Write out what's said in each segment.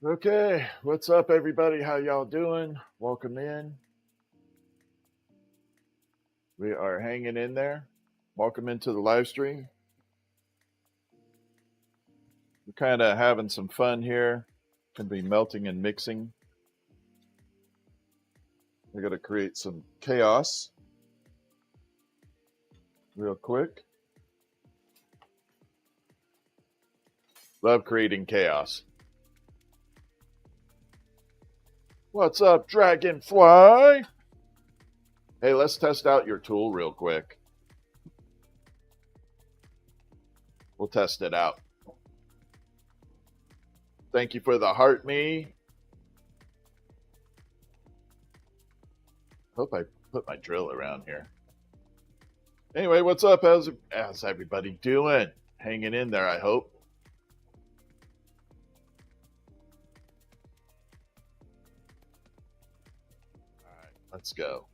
Okay, what's up, everybody? How y'all doing? Welcome in. We are hanging in there. Welcome into the live stream. We're kind of having some fun here. Gonna be melting and mixing. We're gonna create some chaos real quick. Love creating chaos. What's up, Dragonfly? Hey, let's test out your tool real quick. We'll test it out. Thank you for the heart me. Hope I put my drill around here. Anyway, what's up? How's everybody doing? Hanging in there, I hope. All right, let's go.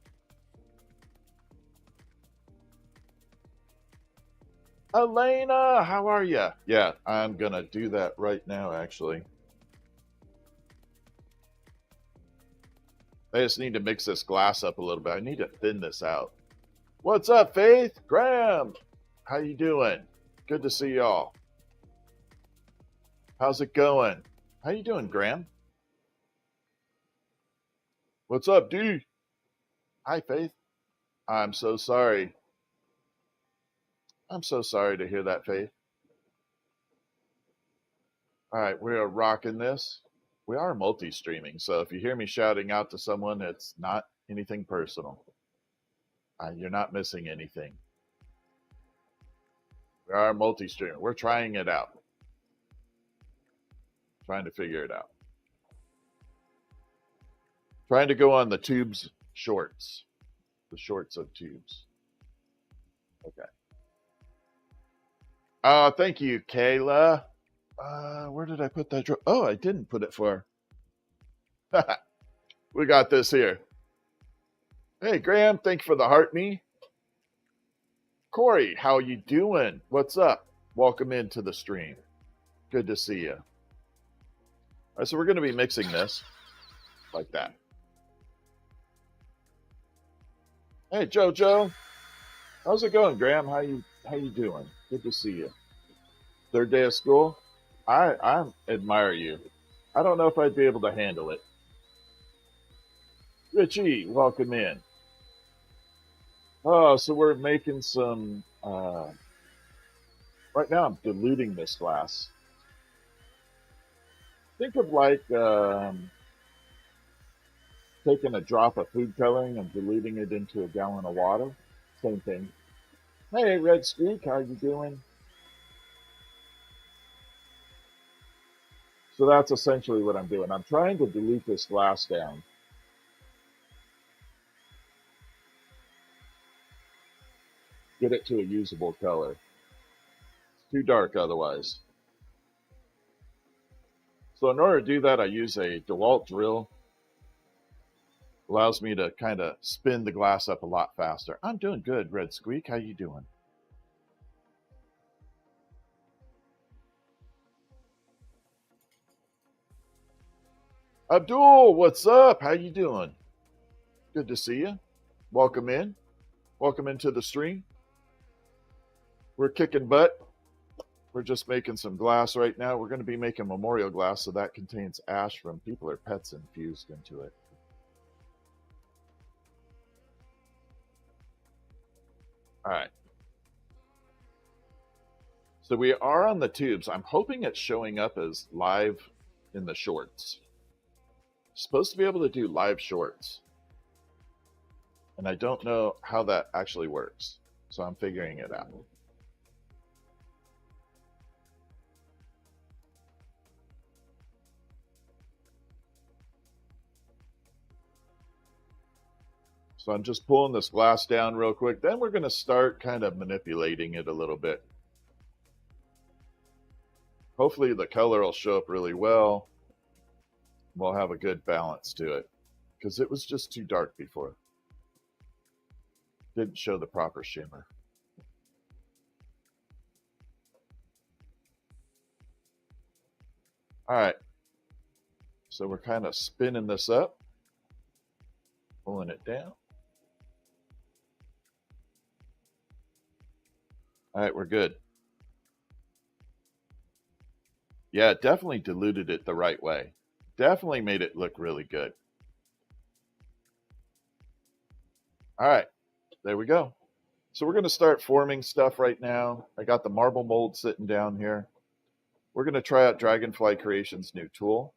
Elena, how are you? Yeah, I'm gonna do that right now, actually. I just need to mix this glass up a little bit. I need to thin this out. What's up, Faith? Graham, how you doing? Good to see y'all. How's it going? How you doing, Graham? What's up, D? Hi, Faith. I'm so sorry. I'm so sorry to hear that, Faith. All right, we are rocking this. We are multi-streaming, so if you hear me shouting out to someone, it's not anything personal. You're not missing anything. We are multi-streaming. We're trying it out. Trying to figure it out. Trying to go on the tubes shorts. The shorts of tubes. Okay. Thank you, Kayla. Where did I put that drill? Oh, I didn't put it for. We got this here. Hey, Graham, thank you for the heart me. Corey, how you doing? What's up? Welcome into the stream. Good to see you. All right, so we're going to be mixing this like that. Hey, Jojo. How's it going, Graham? How you doing? Good to see you. Third day of school? I admire you. I don't know if I'd be able to handle it. Richie, welcome in. Oh, so we're making some. Right now, I'm diluting this glass. Think of like taking a drop of food coloring and diluting it into a gallon of water. Same thing. Hey, Red Streak, how you doing? So that's essentially what I'm doing. I'm trying to dilute this glass down. Get it to a usable color. It's too dark otherwise. So in order to do that, I use a DeWalt drill. Allows me to kind of spin the glass up a lot faster. I'm doing good, Red Squeak. How you doing? Abdul, what's up? How you doing? Good to see you. Welcome in. Welcome into the stream. We're kicking butt. We're just making some glass right now. We're going to be making memorial glass, so that contains ash from people or pets infused into it. All right. So we are on the tubes. I'm hoping it's showing up as live in the shorts. Supposed to be able to do live shorts. And I don't know how that actually works. So I'm figuring it out. So I'm just pulling this glass down real quick. Then we're going to start kind of manipulating it a little bit. Hopefully the color will show up really well. We'll have a good balance to it because it was just too dark before. Didn't show the proper shimmer. All right. So we're kind of spinning this up, pulling it down. All right, we're good. Yeah, it definitely diluted it the right way. Definitely made it look really good. All right, there we go. So we're going to start forming stuff right now. I got the marble mold sitting down here. We're going to try out Dragonfly Creation's new tool,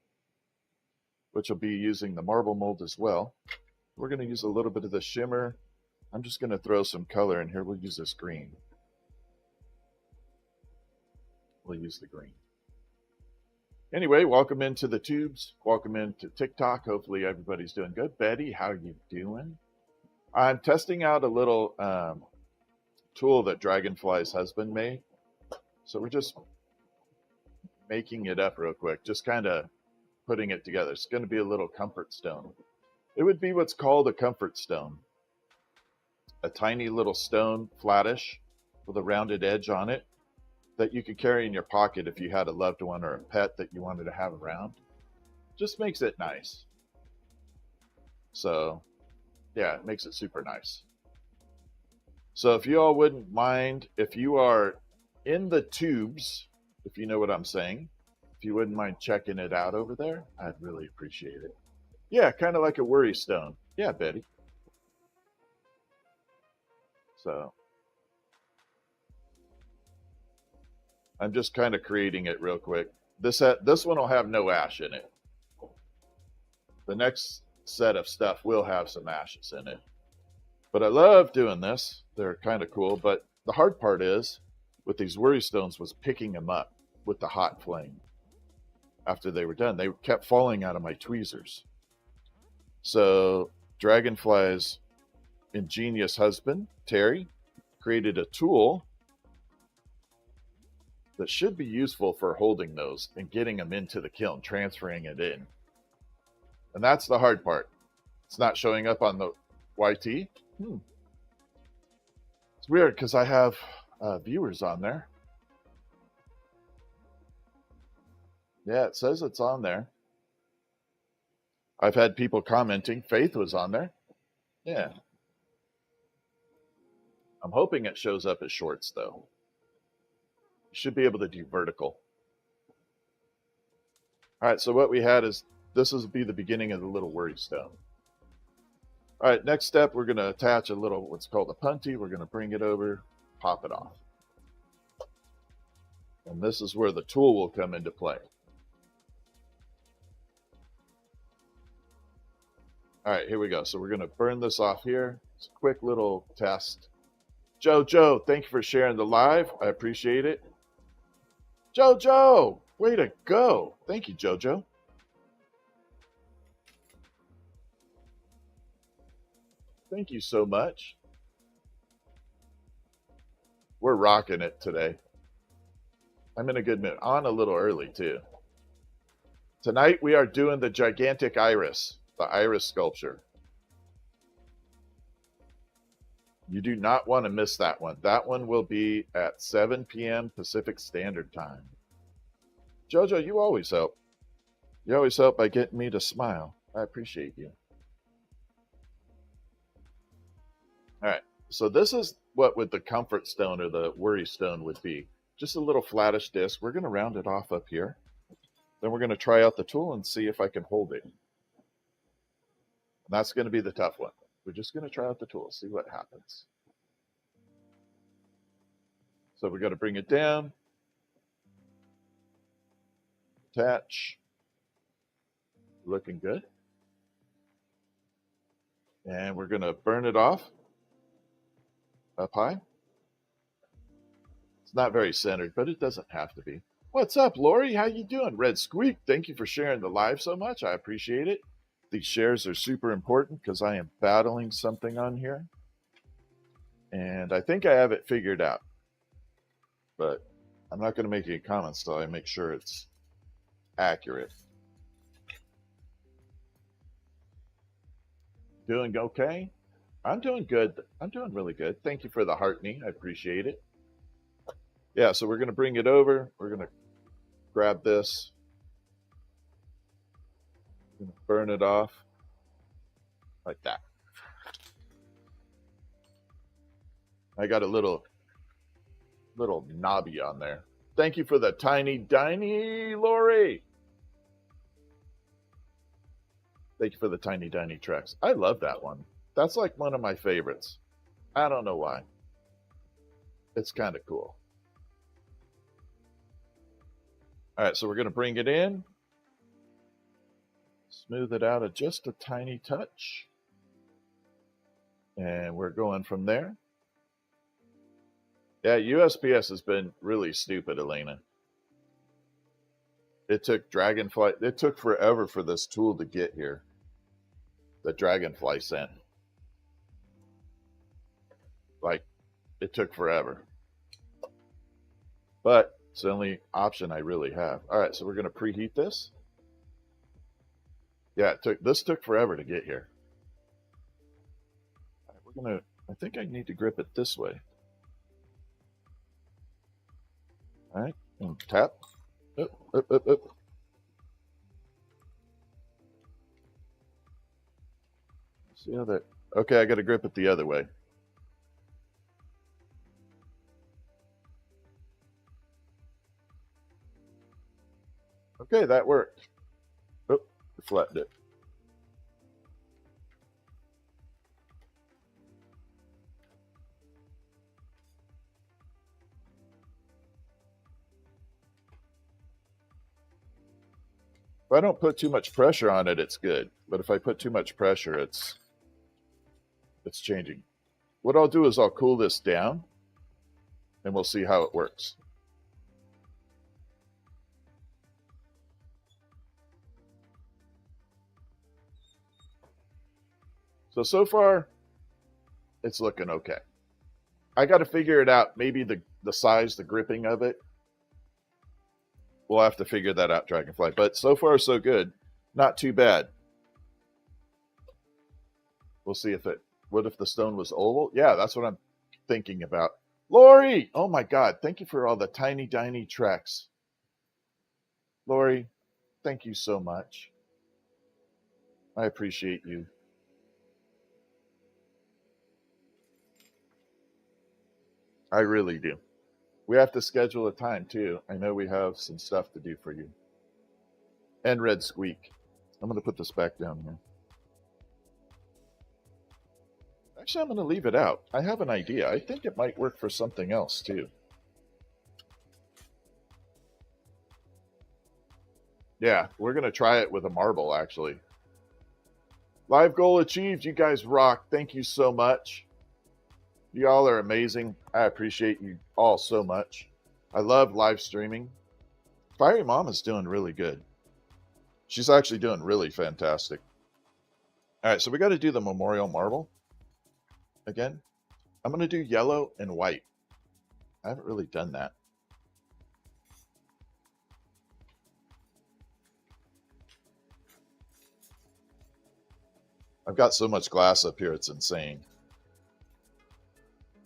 which will be using the marble mold as well. We're going to use a little bit of the shimmer. I'm just going to throw some color in here. We'll use this green. We'll use the green. Anyway, welcome into the tubes. Welcome into TikTok. Hopefully everybody's doing good. Betty, how you doing? I'm testing out a little tool that Dragonfly's husband made. So we're just making it up real quick. Just kind of putting it together. It's going to be a little comfort stone. It would be what's called a comfort stone. A tiny little stone, flattish, with a rounded edge on it that you could carry in your pocket if you had a loved one or a pet that you wanted to have around. Just makes it nice. So, yeah, it makes it super nice. So if you all wouldn't mind, if you are in the tubes, if you know what I'm saying, if you wouldn't mind checking it out over there, I'd really appreciate it. Yeah, kind of like a worry stone. Yeah, Betty. So I'm just kind of creating it real quick. This one will have no ash in it. The next set of stuff will have some ashes in it. But I love doing this. They're kind of cool. But the hard part is, with these worry stones, was picking them up with the hot flame. After they were done, they kept falling out of my tweezers. So Dragonfly's ingenious husband, Terry, created a tool that should be useful for holding those and getting them into the kiln, transferring it in. And that's the hard part. It's not showing up on the YT. It's weird because I have viewers on there. Yeah, it says it's on there. I've had people commenting. Faith was on there. Yeah. I'm hoping it shows up as shorts, though. You should be able to do vertical. All right, so what we had is, this will be the beginning of the little worry stone. All right, next step, we're going to attach a little, what's called a punty. We're going to bring it over, pop it off. And this is where the tool will come into play. All right, here we go. So we're going to burn this off here. It's a quick little test. Joe, thank you for sharing the live. I appreciate it. Joe, way to go. Thank you, Jojo. Thank you so much. We're rocking it today. I'm in a good mood. On a little early, too. Tonight, we are doing the gigantic iris, the iris sculpture. You do not want to miss that one. That one will be at 7 p.m. Pacific Standard Time. Jojo, you always help. You always help by getting me to smile. I appreciate you. All right, so this is what would the comfort stone or the worry stone would be. Just a little flattish disc. We're going to round it off up here. Then we're going to try out the tool and see if I can hold it. And that's going to be the tough one. We're just going to try out the tool, see what happens. So we're going to bring it down. Attach. Looking good. And we're going to burn it off. Up high. It's not very centered, but it doesn't have to be. What's up, Lori? How you doing? Red Squeak, thank you for sharing the live so much. I appreciate it. These shares are super important because I am battling something on here. And I think I have it figured out. But I'm not going to make any comments till I make sure it's accurate. Doing okay? I'm doing good. I'm doing really good. Thank you for the heart me. I appreciate it. Yeah, so we're going to bring it over. We're going to grab this. Gonna burn it off like that. I got a little knobby on there. Thank you for the tiny Lori. Thank you for the tiny tracks. I love that one. That's like one of my favorites. I don't know why. It's kind of cool. All right, so we're going to bring it in. Smooth it out just a tiny touch. And we're going from there. Yeah, USPS has been really stupid, Elena. It took Dragonfly, it took forever for this tool to get here. The Dragonfly sent. Like, it took forever. But it's the only option I really have. All right, so we're going to preheat this. Yeah, this took forever to get here. All right, we're going to, I think I need to grip it this way. All right, and tap. Up. See how that, okay, I got to grip it the other way. Okay, that worked. Oh, I flattened it. If I don't put too much pressure on it, it's good. But if I put too much pressure, it's changing. What I'll do is I'll cool this down, and we'll see how it works. So far, it's looking okay. I got to figure it out. Maybe the size, the gripping of it. We'll have to figure that out, Dragonfly. But so far, so good. Not too bad. We'll see if it... What if the stone was oval? Yeah, that's what I'm thinking about. Lori! Oh my God. Thank you for all the tiny tracks. Lori, thank you so much. I appreciate you. I really do. We have to schedule a time too. I know we have some stuff to do for you. And Red Squeak. I'm going to put this back down here. Actually, I'm going to leave it out. I have an idea. I think it might work for something else too. Yeah, we're going to try it with a marble actually. Live goal achieved. You guys rock. Thank you so much. Y'all are amazing. I appreciate you all so much. I love live streaming. Fiery Mom is doing really good. She's actually doing really fantastic. All right, so we got to do the memorial marble again. I'm going to do yellow and white. I haven't really done that. I've got so much glass up here, it's insane.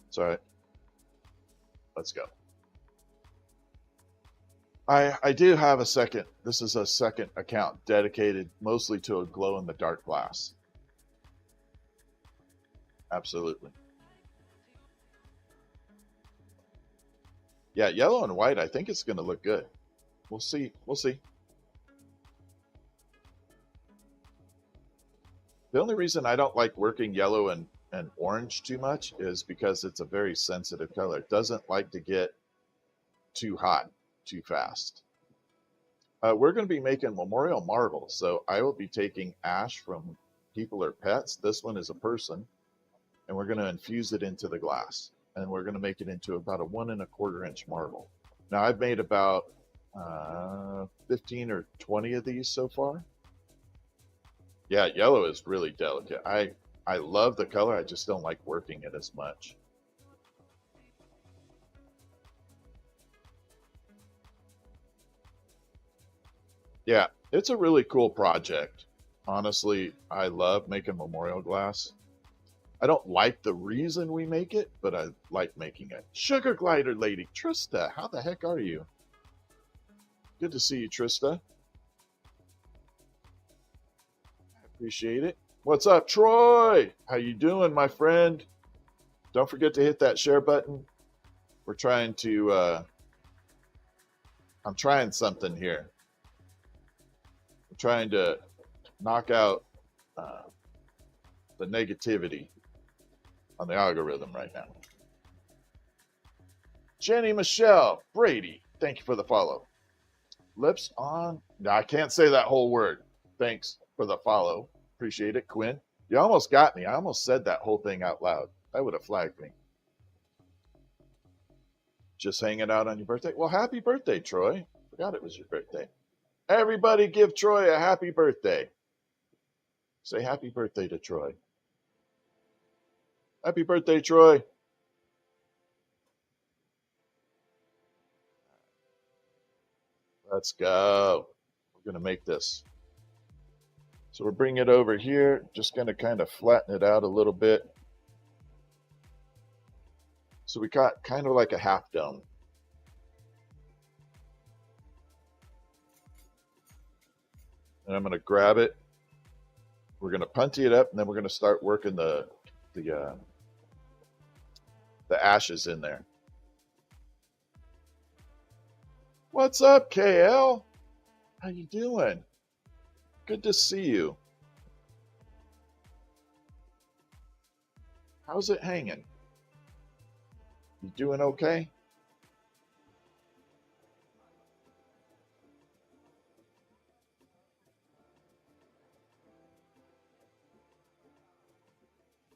It's all right. Let's go. I do have a second. This is a second account dedicated mostly to a glow-in-the-dark glass. Absolutely. Yeah, yellow and white, I think it's going to look good. We'll see. We'll see. The only reason I don't like working yellow and orange too much is because it's a very sensitive color. It doesn't like to get too hot too fast. We're going to be making memorial marble, so I will be taking ash from people or pets. This one is a person, and we're going to infuse it into the glass, and we're going to make it into about a 1 1/4 inch marble. Now I've made about 15 or 20 of these so far. Yeah, yellow is really delicate. I love the color, I just don't like working it as much. Yeah, it's a really cool project. Honestly, I love making memorial glass. I don't like the reason we make it, but I like making it. Sugar glider lady, Trista, how the heck are you? Good to see you, Trista. Appreciate it. What's up, Troy? How you doing, my friend? Don't forget to hit that share button. We're trying to, I'm trying something here. I'm trying to knock out the negativity on the algorithm right now. Jenny Michelle Brady, thank you for the follow. Lips on. No, I can't say that whole word. Thanks for the follow. Appreciate it, Quinn. You almost got me. I almost said that whole thing out loud. That would have flagged me. Just hanging out on your birthday? Well, happy birthday, Troy. Forgot it was your birthday. Everybody give Troy a happy birthday. Say happy birthday to Troy. Happy birthday, Troy. Let's go. We're going to make this. So we're bringing it over here. Just going to kind of flatten it out a little bit. So we got kind of like a half dome. And I'm going to grab it. We're going to punty it up, and then we're going to start working the ashes in there. What's up, KL? How you doing? Good to see you. How's it hanging? You doing okay?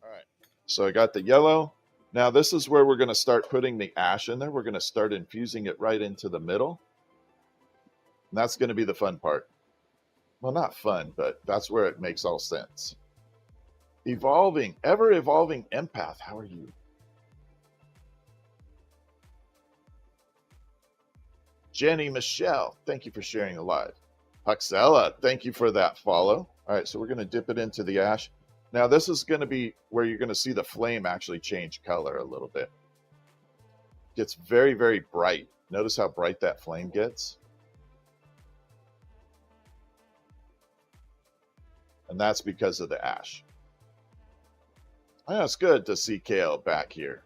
All right. So I got the yellow. Now this is where we're going to start putting the ash in there. We're going to start infusing it right into the middle. And that's going to be the fun part. Well, not fun, but that's where it makes all sense. Evolving, ever-evolving empath. How are you? Jenny Michelle, thank you for sharing the live. Huxella, thank you for that follow. All right, so we're going to dip it into the ash. Now, this is going to be where you're going to see the flame actually change color a little bit. It gets very, very bright. Notice how bright that flame gets. And that's because of the ash. Oh, it's good to see Kale back here.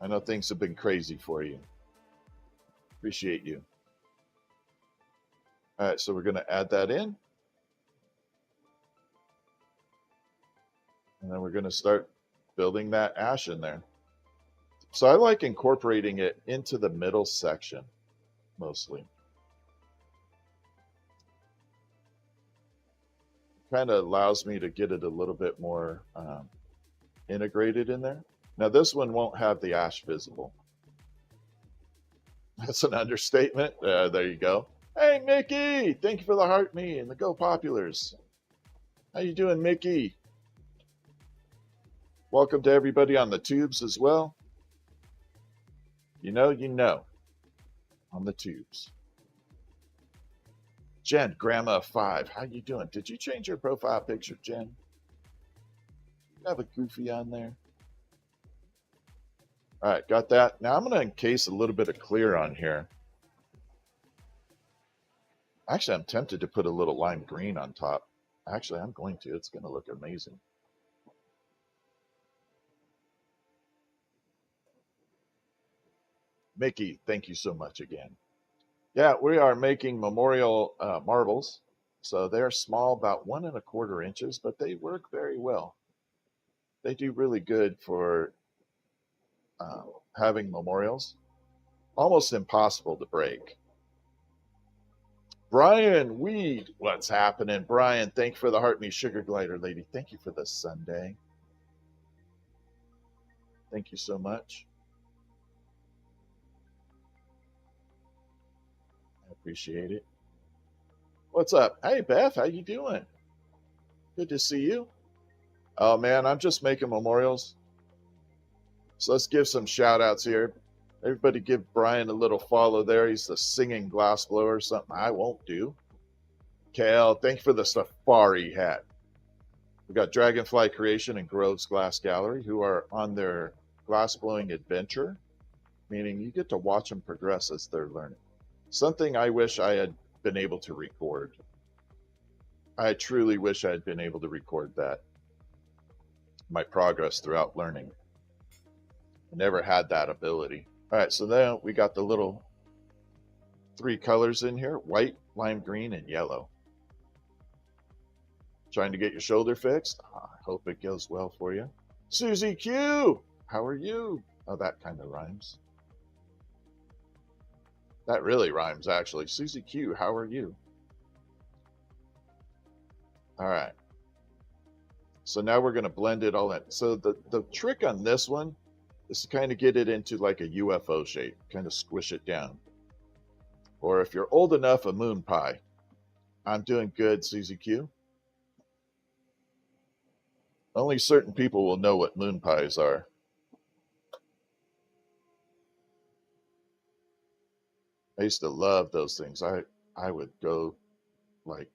I know things have been crazy for you. Appreciate you. All right, so we're going to add that in. And then we're going to start building that ash in there. So I like incorporating it into the middle section, mostly. Kind of allows me to get it a little bit more integrated in there. Now this one won't have the ash visible. That's an understatement. There you go. Hey, Mickey! Thank you for the heart me and the Go Populars. How you doing, Mickey? Welcome to everybody on the tubes as well. You know, on the tubes. Jen, Grandma of 5, how you doing? Did you change your profile picture, Jen? You have a goofy on there. All right, got that. Now I'm going to encase a little bit of clear on here. Actually, I'm tempted to put a little lime green on top. Actually, I'm going to. It's going to look amazing. Mickey, thank you so much again. Yeah, we are making memorial marbles. So they're small, about 1 1/4 inches, but they work very well. They do really good for having memorials. Almost impossible to break. Brian Weed, what's happening? Brian, thank you for the heart me sugar glider lady. Thank you for the Sunday. Thank you so much. I appreciate it. What's up? Hey, Beth, how you doing? Good to see you. Oh, man, I'm just making memorials. So let's give some shout outs here. Everybody give Brian a little follow there. He's the singing glass blower, something I won't do. Kale, thank you for the safari hat. We've got Dragonfly Creation and Groves Glass Gallery, who are on their glass blowing adventure, meaning you get to watch them progress as they're learning. Something I wish I had been able to record. I truly wish I had been able to record that. My progress throughout learning. I never had that ability. All right, so now we got the little 3 colors in here: white, lime green, and yellow. Trying to get your shoulder fixed? I hope it goes well for you. Susie Q, how are you? Oh, that kind of rhymes. That really rhymes, actually. Susie Q, how are you? All right. So now we're going to blend it all in. So the trick on this one is to kind of get it into like a UFO shape, kind of squish it down. Or if you're old enough, a moon pie. I'm doing good, Susie Q. Only certain people will know what moon pies are. I used to love those things. I would go like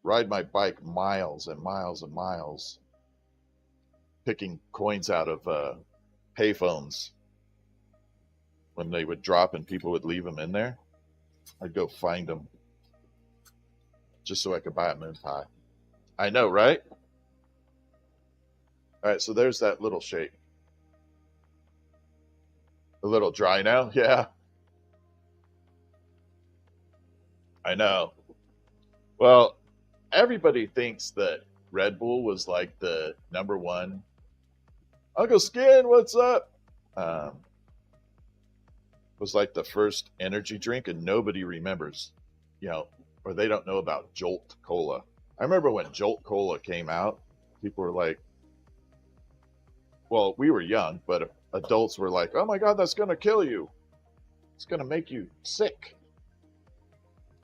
ride my bike miles and miles and miles picking coins out of payphones when they would drop and people would leave them in there. I'd go find them just so I could buy a moon pie. I know, right? All right, so there's that little shape. A little dry now? Yeah, I know. Well, everybody thinks that Red Bull was like the #1. Uncle Skin, what's up? Um, was like the first energy drink, and nobody remembers, or they don't know about Jolt Cola. I remember when Jolt Cola came out, people were like, well, we were young, but adults were like, oh my God, that's going to kill you. It's going to make you sick.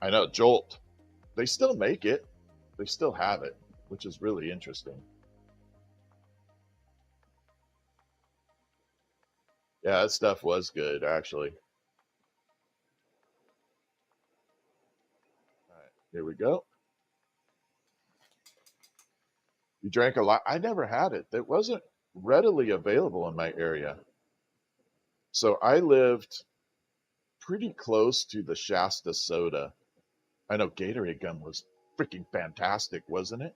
I know, Jolt. They still make it. They still have it, which is really interesting. Yeah, that stuff was good, actually. All right, here we go. You drank a lot. I never had it. It wasn't readily available in my area. So I lived pretty close to the Shasta soda. I know Gatorade gum was freaking fantastic, wasn't it?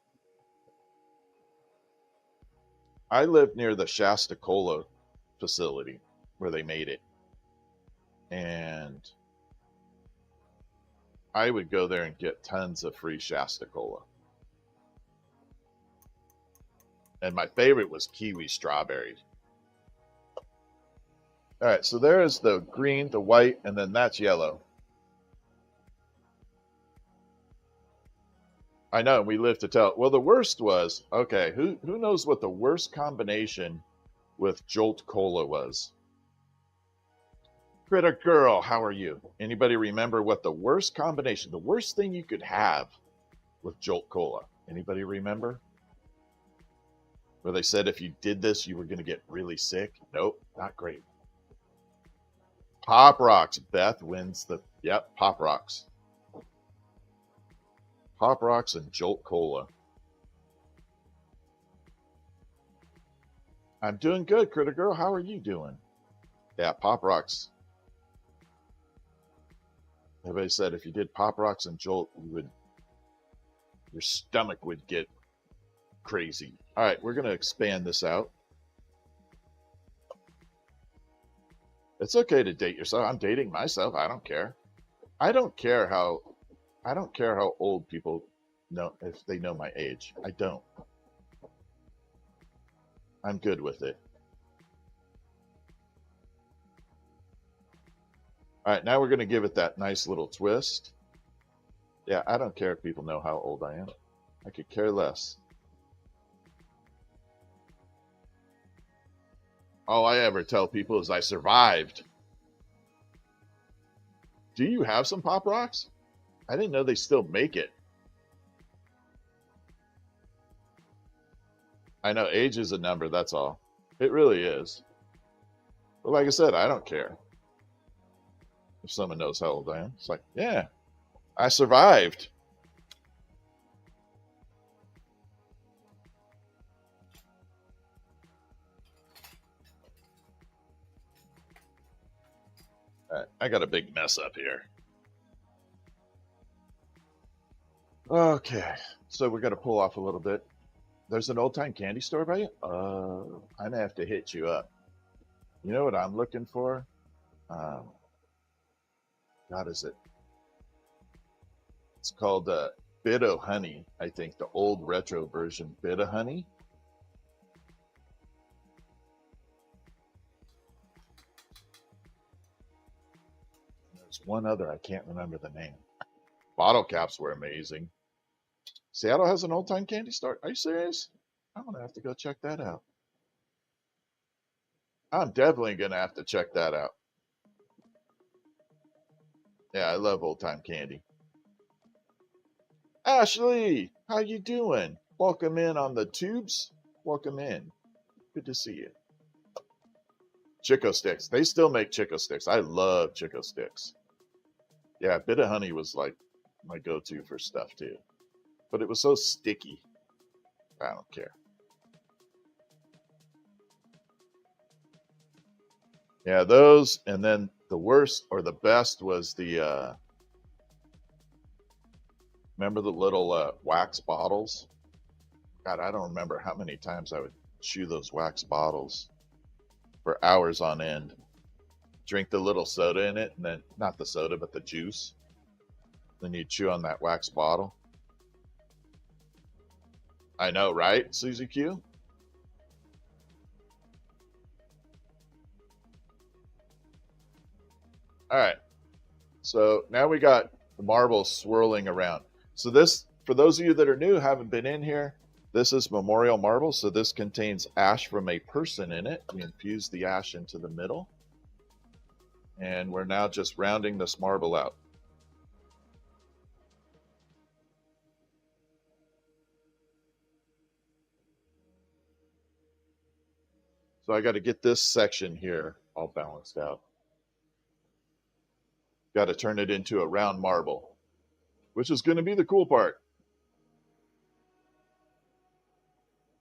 I lived near the Shasta Cola facility where they made it. And I would go there and get tons of free Shasta Cola. And my favorite was kiwi strawberry. All right, so there is the green, the white, and then that's yellow. I know, we live to tell. Well, the worst was, okay, who knows what the worst combination with Jolt Cola was? Critter Girl, how are you? Anybody remember what the worst combination, the worst thing you could have with Jolt Cola? Anybody remember? Where they said if you did this, you were going to get really sick? Nope, not great. Pop Rocks. Beth wins the, yep, Pop Rocks. Pop Rocks and Jolt Cola. I'm doing good, Critter Girl. How are you doing? Yeah, Pop Rocks. Everybody said if you did Pop Rocks and Jolt, your stomach would get crazy. All right, we're going to expand this out. It's okay to date yourself. I'm dating myself. I don't care. I don't care how old people know, if they know my age. I don't. I'm good with it. All right, now we're going to give it that nice little twist. Yeah, I don't care if people know how old I am. I could care less. All I ever tell people is I survived. Do you have some Pop Rocks? I didn't know they still make it. I know age is a number, that's all. It really is. But like I said, I don't care if someone knows how old I am. It's like, yeah, I survived. All right, I got a big mess up here. Okay, so we're gonna pull off a little bit. There's an old time candy store by you? I'm gonna have to hit you up. You know what I'm looking for? Um, God, is it? It's called Bit of Honey. I think the old retro version, Bit of Honey. There's one other I can't remember the name. Bottle caps were amazing. Seattle has an old time candy store. Are you serious? I'm gonna have to go check that out. I'm definitely gonna have to check that out. Yeah, I love old time candy. Ashley, how you doing? Welcome in on the tubes. Welcome in. Good to see you. Chico sticks. They still make Chico sticks. I love Chico sticks. Yeah, Bit of Honey was like my go-to for stuff too. But it was so sticky. I don't care. Yeah, those, and then the worst or the best was the remember the little wax bottles? God, I don't remember how many times I would chew those wax bottles for hours on end. Drink the little soda in it, and then not the soda, but the juice. Then you chew on that wax bottle. I know, right, Susie Q? All right. So now we got the marbles swirling around. So this, for those of you that are new, haven't been in here, this is memorial marble. So this contains ash from a person in it. We infuse the ash into the middle. And we're now just rounding this marble out. So I got to get this section here all balanced out. Got to turn it into a round marble, which is going to be the cool part.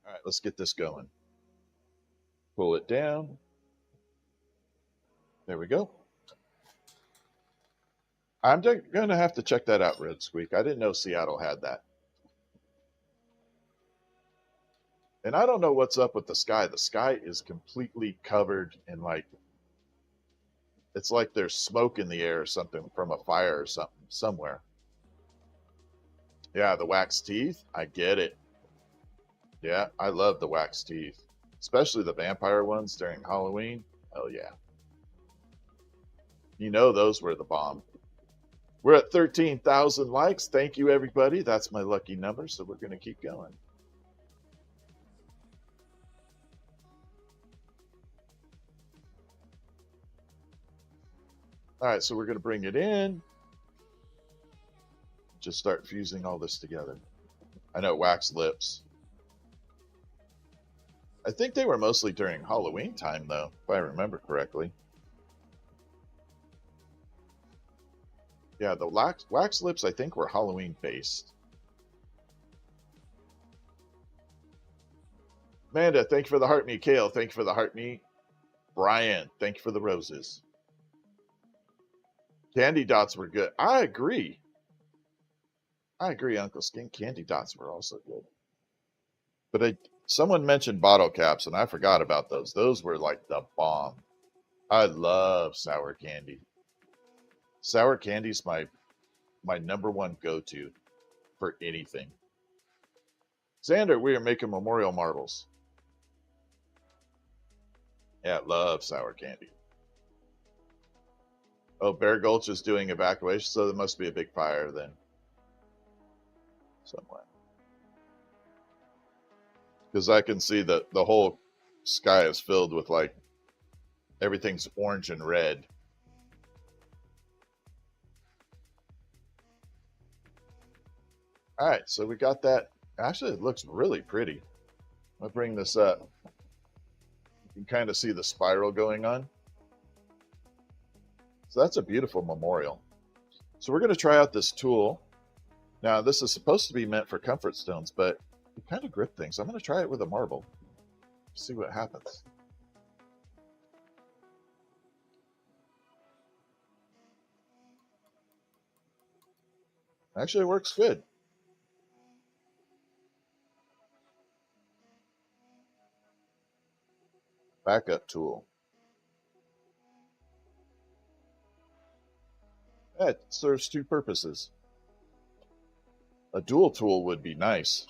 All right, let's get this going. Pull it down. There we go. I'm going to have to check that out, Red Squeak. I didn't know Seattle had that. And I don't know what's up with the sky. The sky is completely covered in like, it's like there's smoke in the air or something from a fire or something somewhere. Yeah, the wax teeth. I get it. Yeah, I love the wax teeth, especially the vampire ones during Halloween. Oh, yeah. You know, those were the bomb. We're at 13,000 likes. Thank you, everybody. That's my lucky number, so we're going to keep going. All right, so we're going to bring it in. Just start fusing all this together. I know wax lips. I think they were mostly during Halloween time, though, if I remember correctly. Yeah, the wax lips, I think, were Halloween based. Amanda, thank you for the heart meat. Kale, thank you for the heart meat. Brian, thank you for the roses. Candy dots were good. I agree. Uncle Skin. Candy dots were also good. But someone mentioned bottle caps, and I forgot about those. Those were like the bomb. I love sour candy. Sour candy's my number one go-to for anything. Xander, we are making memorial marbles. Yeah, love sour candy. Oh, Bear Gulch is doing evacuation, so there must be a big fire then. Somewhere. Because I can see that the whole sky is filled with like everything's orange and red. All right, so we got that. Actually, it looks really pretty. I'll bring this up. You can kind of see the spiral going on. So that's a beautiful memorial. So we're going to try out this tool. Now, this is supposed to be meant for comfort stones, but it kind of grip things. I'm going to try it with a marble. See what happens. Actually, it works good. Backup tool. It serves two purposes. A dual tool would be nice.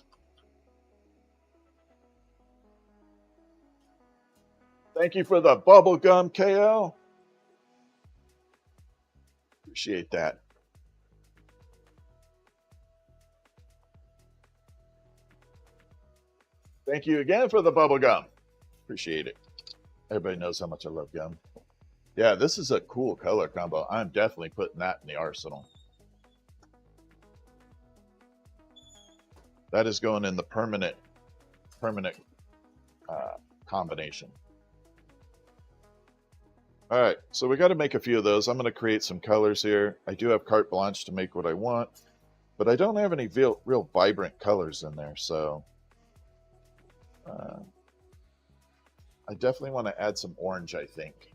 Thank you for the bubble gum, KL. Appreciate that. Thank you again for the bubble gum. Appreciate it. Everybody knows how much I love gum. Yeah, this is a cool color combo. I'm definitely putting that in the arsenal. That is going in the permanent combination. All right, so we got to make a few of those. I'm going to create some colors here. I do have carte blanche to make what I want, but I don't have any real vibrant colors in there, so I definitely want to add some orange, I think,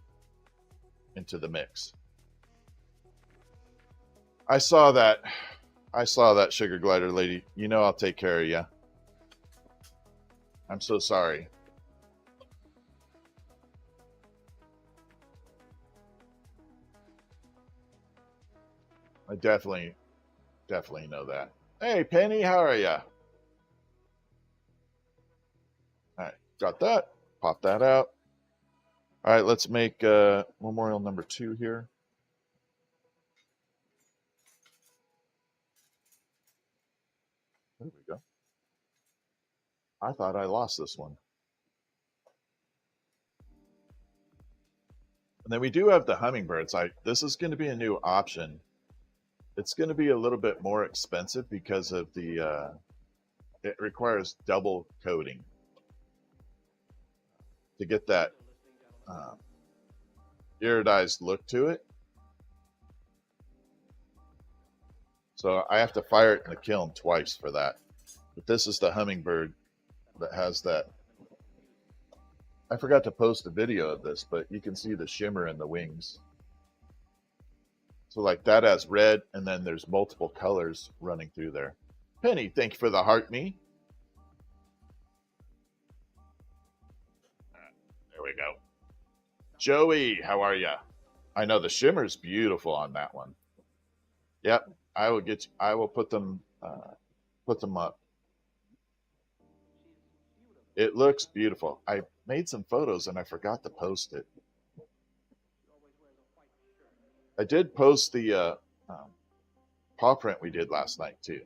into the mix. I saw that sugar glider lady. You know I'll take care of you. I'm so sorry. I definitely know that. Hey, Penny, how are ya? All right, got that. Pop that out. All right, let's make memorial number 2 here. There we go. I thought I lost this one. And then we do have the hummingbirds. This is going to be a new option. It's going to be a little bit more expensive because of the it requires double coating to get that iridized look to it. So I have to fire it in the kiln twice for that. But this is the hummingbird that has that. I forgot to post a video of this, but you can see the shimmer in the wings. So like that has red, and then there's multiple colors running through there. Penny, thank you for the heart me. There we go. Joey, how are ya? I know the shimmer's beautiful on that one. Yep, I will put them up. It looks beautiful. I made some photos and I forgot to post it. I did post the paw print we did last night too.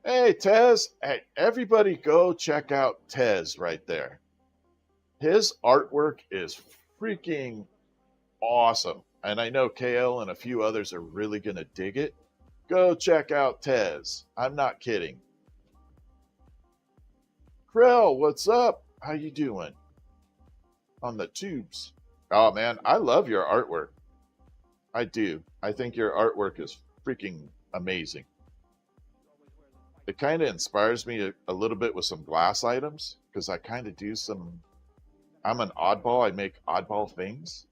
Hey, Tez. Hey, everybody go check out Tez right there. His artwork is freaking awesome. And I know KL and a few others are really going to dig it. Go check out Tez. I'm not kidding. Krell, what's up? How you doing? On the tubes. Oh, man, I love your artwork. I do. I think your artwork is freaking amazing. It kind of inspires me a little bit with some glass items because I kind of do some. I'm an oddball. I make oddball things.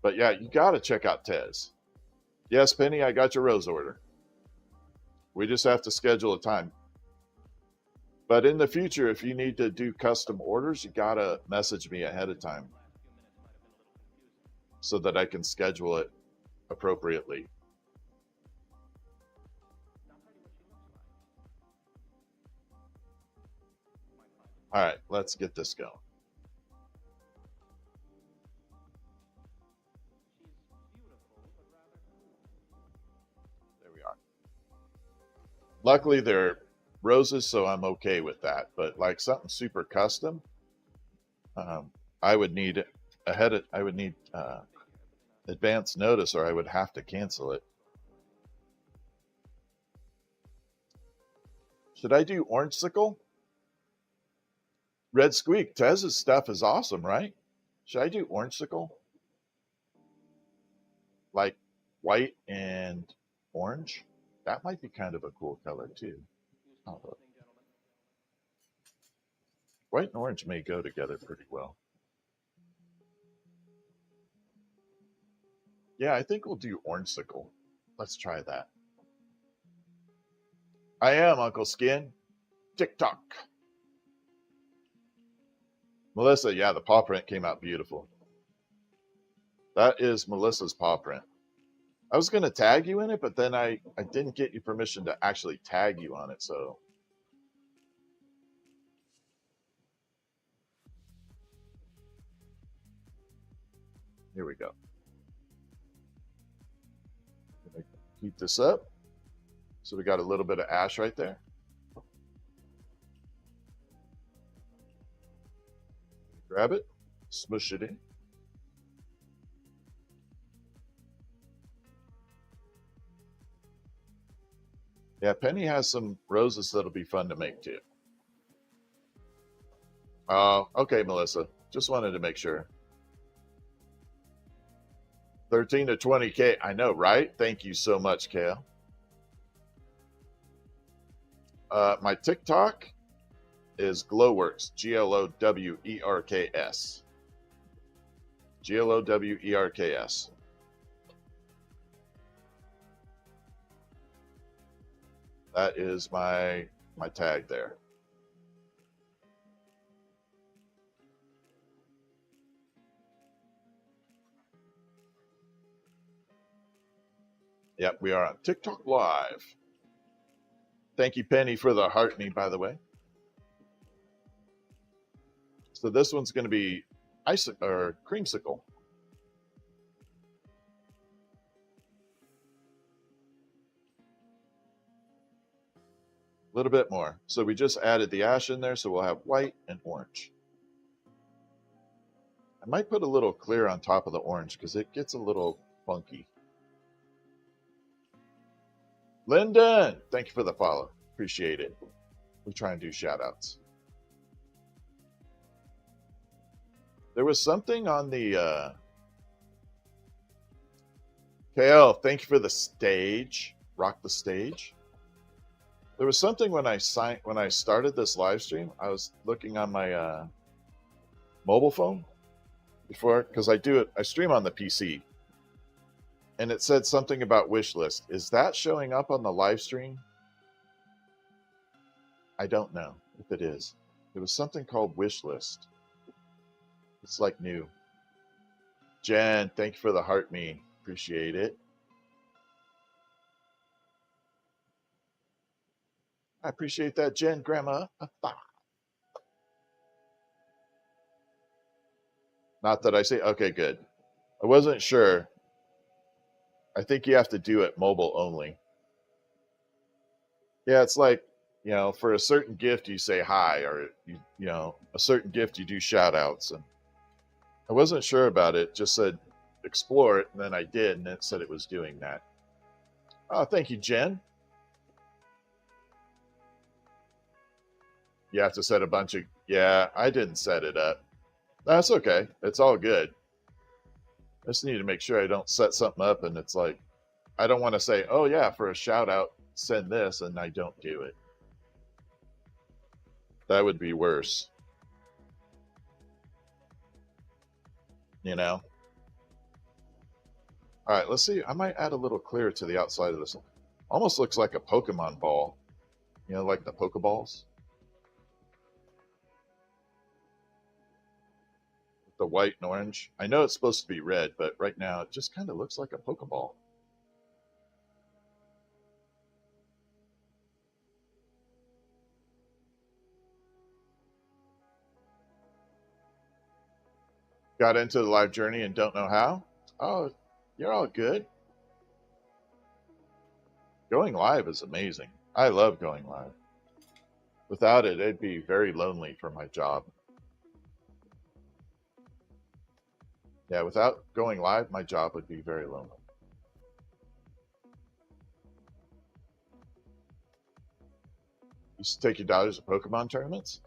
But yeah, you got to check out Tez. Yes, Penny, I got your rose order. We just have to schedule a time. But in the future, if you need to do custom orders, you got to message me ahead of time so that I can schedule it appropriately. All right, let's get this going. There we are. Luckily, they're roses, so I'm okay with that. But like something super custom, I would need advance notice, or I would have to cancel it. Should I do orange sickle? Red Squeak, Tez's stuff is awesome, right? Should I do orange sickle? Like white and orange? That might be kind of a cool color too. Oh, white and orange may go together pretty well. Yeah, I think we'll do orange sickle. Let's try that. I am Uncle Skin. TikTok. Melissa, yeah, the paw print came out beautiful. That is Melissa's paw print. I was going to tag you in it, but then I didn't get your permission to actually tag you on it, so. Here we go. Heat this up. So we got a little bit of ash right there. Grab it, smush it in. Yeah, Penny has some roses that'll be fun to make too. Oh, okay, Melissa. Just wanted to make sure. 13 to 20K. I know, right? Thank you so much, Kale. My TikTok is Glowworks. Glowwerks. Glowwerks. That is my tag there. Yep, we are on TikTok Live. Thank you, Penny, for the heart me, by the way. So this one's going to be creamsicle. A little bit more. So we just added the ash in there, so we'll have white and orange. I might put a little clear on top of the orange because it gets a little funky. Lyndon, thank you for the follow. Appreciate it. We try and do shout outs. There was something on the KL, thank you for the stage. Rock the stage. There was something when I started this live stream, I was looking on my mobile phone before, because I stream on the PC. And it said something about wish list. Is that showing up on the live stream? I don't know if it is. It was something called wish list. It's like new. Jen, thank you for the heart me. Appreciate it. I appreciate that, Jen, Grandma. Not that I say, okay, good. I wasn't sure. I think you have to do it mobile only. Yeah, it's like, for a certain gift you say hi, or a certain gift you do shout outs. And I wasn't sure about it. Just said explore it, and then I did, and it said it was doing that. Oh, thank you, Jen. You have to set a bunch of, yeah, I didn't set it up. That's okay. It's all good. I just need to make sure I don't set something up and it's like, I don't want to say, oh yeah, for a shout out, send this, and I don't do it. That would be worse. All right, let's see. I might add a little clear to the outside of this. Almost looks like a Pokemon ball. Like the Pokeballs. The white and orange. I know it's supposed to be red, but right now it just kind of looks like a Pokeball. Got into the live journey and don't know how? Oh, you're all good. Going live is amazing. I love going live. Without it, it'd be very lonely for my job. Yeah, without going live, my job would be very lonely. You used to take your daughters to Pokemon tournaments?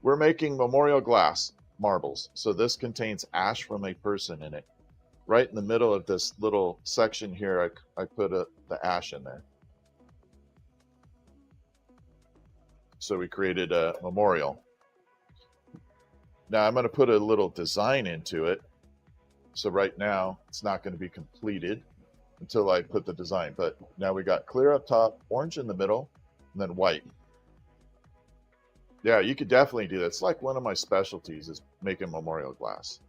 We're making memorial glass marbles. So this contains ash from a person in it. Right in the middle of this little section here, I put the ash in there. So we created a memorial. Now I'm going to put a little design into it. So right now it's not going to be completed until I put the design. But now we got clear up top, orange in the middle, and then white. Yeah, you could definitely do that. It's like one of my specialties is making memorial glass.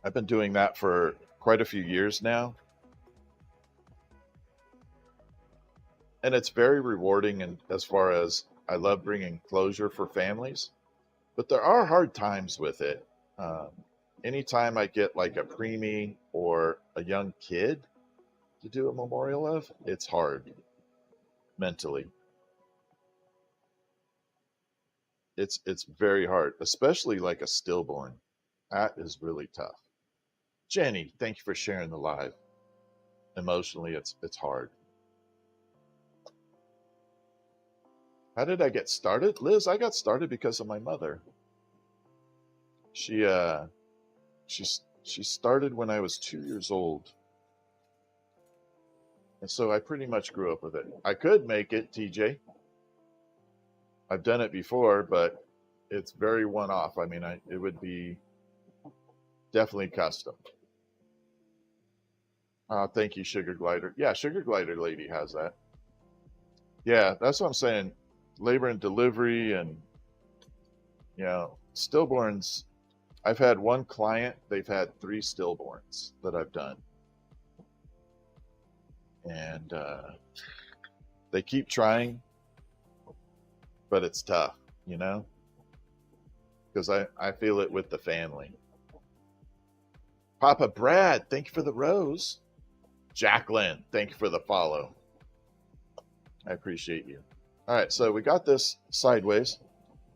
I've been doing that for quite a few years now. And it's very rewarding, and as far as I love bringing closure for families, but there are hard times with it. Um, Anytime I get like a preemie or a young kid to do a memorial of, it's hard mentally. It's very hard, especially like a stillborn. That is really tough. Jenny, thank you for sharing the live. Emotionally, it's hard. How did I get started? Liz, I got started because of my mother. She she started when I was 2 years old. And so I pretty much grew up with it. I could make it, TJ. I've done it before, but it's very one off. I mean, it would be definitely custom. Thank you, Sugar Glider. Yeah, Sugar Glider lady has that. Yeah, that's what I'm saying. Labor and delivery and, stillborns. I've had one client, they've had 3 stillborns that I've done. And they keep trying, but it's tough, because I feel it with the family. Papa Brad, thank you for the rose. Jacqueline, thank you for the follow. I appreciate you. All right, so we got this sideways.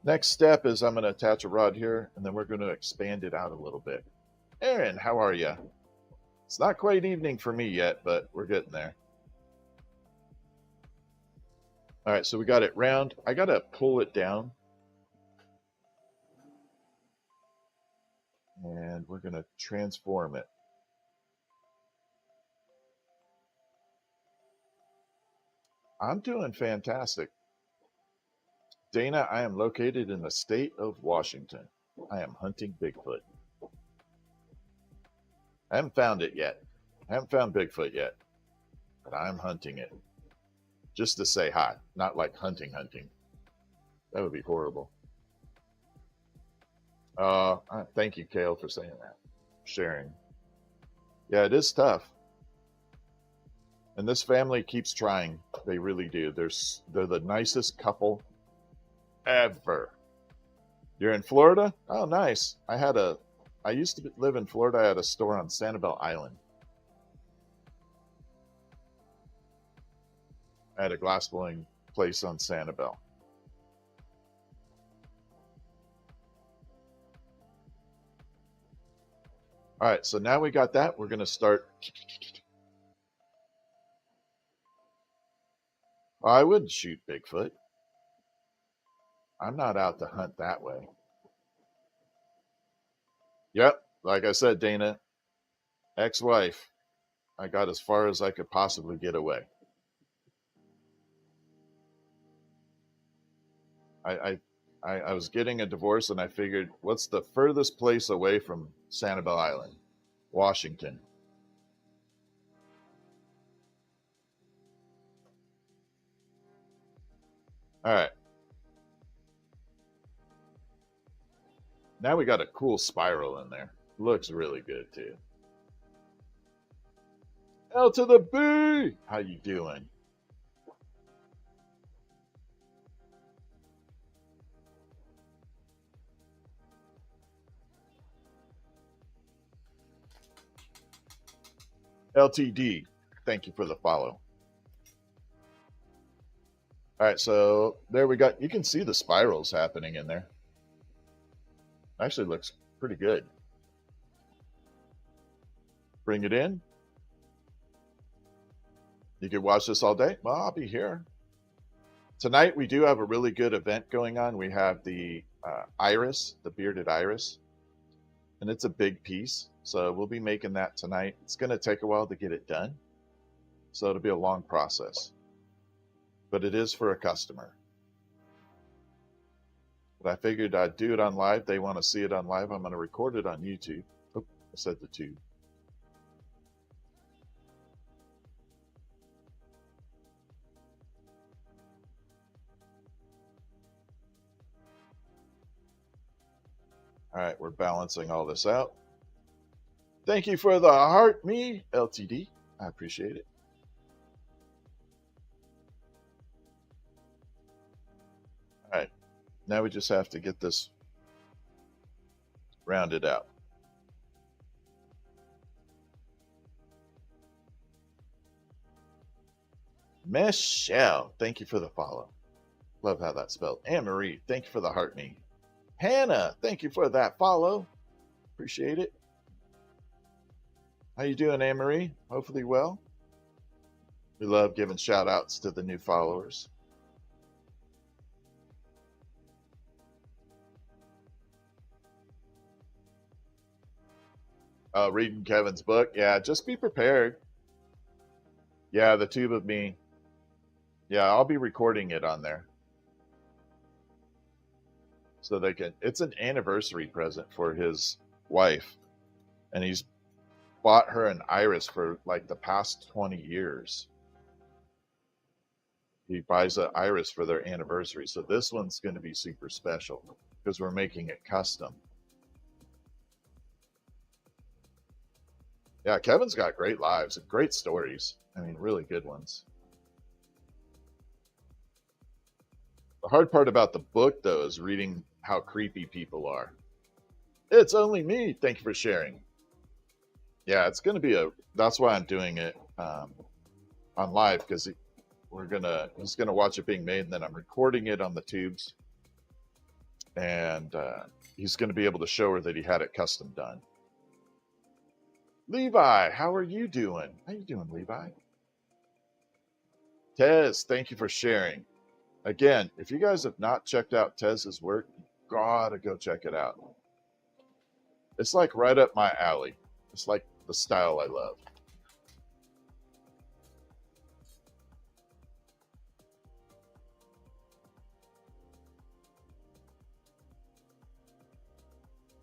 Next step is I'm going to attach a rod here, and then we're going to expand it out a little bit. Aaron, how are you? It's not quite evening for me yet, but we're getting there. All right, so we got it round. I got to pull it down. And we're going to transform it. I'm doing fantastic. Dana, I am located in the state of Washington. I am hunting Bigfoot. I haven't found it yet. I haven't found Bigfoot yet, but I'm hunting it. Just to say hi, not like hunting. That would be horrible. Thank you, Kale, for saying that, sharing. Yeah, it is tough. And this family keeps trying. They really do. They're the nicest couple ever. You're in Florida? Oh, nice. I used to live in Florida. I had a store on Sanibel Island. I had a glassblowing place on Sanibel. All right, so now we got that. We're going to start. I wouldn't shoot Bigfoot. I'm not out to hunt that way. Yep, like I said, Dana, ex-wife, I got as far as I could possibly get away. I was getting a divorce, and I figured, what's the furthest place away from Sanibel Island? Washington. All right. Now we got a cool spiral in there. Looks really good too. L to the B. How you doing? LTD. Thank you for the follow. All right, so there we got. You can see the spirals happening in there. Actually looks pretty good. Bring it in. You can watch this all day. Well, I'll be here. Tonight we do have a really good event going on. We have the iris, the bearded iris, and it's a big piece. So we'll be making that tonight. It's going to take a while to get it done. So it'll be a long process. But it is for a customer. But I figured I'd do it on live. They want to see it on live. I'm going to record it on YouTube. Oh, I said the tube. All right, we're balancing all this out. Thank you for the heart, me LTD. I appreciate it. All right, now we just have to get this rounded out. Michelle, thank you for the follow. Love how that's spelled. Anne-Marie, thank you for the heart me. Hannah, thank you for that follow. Appreciate it. How you doing, Anne-Marie? Hopefully well. We love giving shout outs to the new followers. Reading Kevin's book. Yeah, just be prepared. Yeah, the tube of me. Yeah, I'll be recording it on there. So they can, it's an anniversary present for his wife. And he's bought her an iris for like the past 20 years. He buys an iris for their anniversary. So this one's going to be super special because we're making it custom. Yeah, Kevin's got great lives and great stories. I mean, really good ones. The hard part about the book, though, is reading how creepy people are. It's only me. Thank you for sharing. Yeah, it's going to be that's why I'm doing it on live, because he's gonna watch it being made, and then I'm recording it on the tubes, and he's going to be able to show her that he had it custom done. Levi, how are you doing? How you doing, Levi? Tez, thank you for sharing. Again, if you guys have not checked out Tez's work, you gotta go check it out. It's like right up my alley. It's like the style I love.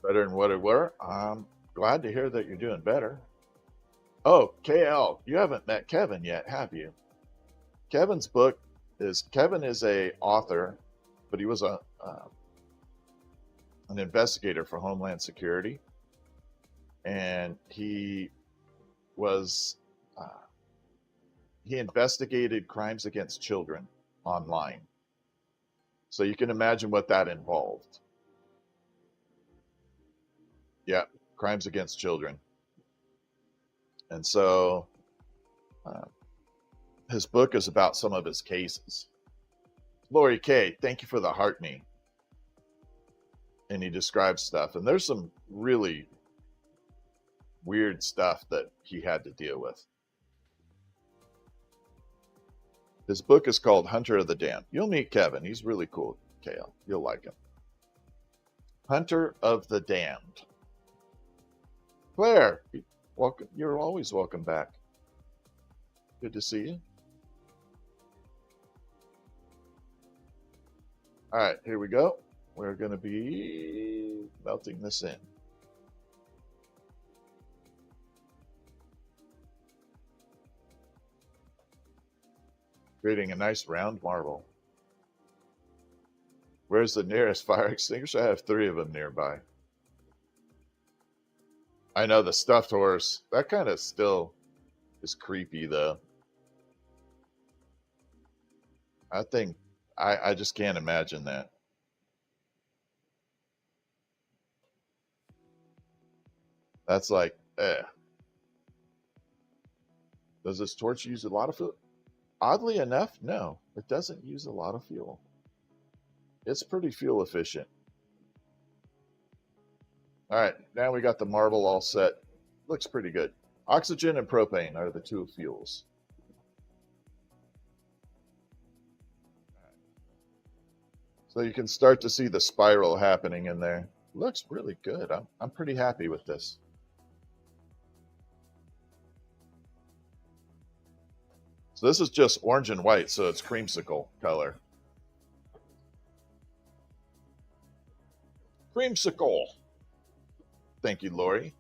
Better than what it were? I'm glad to hear that you're doing better. Oh, KL, you haven't met Kevin yet, have you? Kevin's book Kevin is a author, but he was an investigator for Homeland Security, and he investigated crimes against children online. So you can imagine what that involved. Yeah, crimes against children. And so his book is about some of his cases. Lori K, thank you for the heart me. And he describes stuff. And there's some really weird stuff that he had to deal with. His book is called Hunter of the Damned. You'll meet Kevin. He's really cool, KL. You'll like him. Hunter of the Damned. Claire, welcome. You're always welcome back. Good to see you. All right, here we go. We're going to be melting this in. Creating a nice round marble. Where's the nearest fire extinguisher? I have 3 of them nearby. I know, the stuffed horse. That kind of still is creepy, though. I think I just can't imagine that. That's like, Does this torch use a lot of fuel? Oddly enough, no. It doesn't use a lot of fuel. It's pretty fuel efficient. All right, now we got the marble all set. Looks pretty good. Oxygen and propane are the 2 fuels. So you can start to see the spiral happening in there. Looks really good. I'm pretty happy with this. So this is just orange and white, so it's creamsicle color. Creamsicle. Thank you, Lori.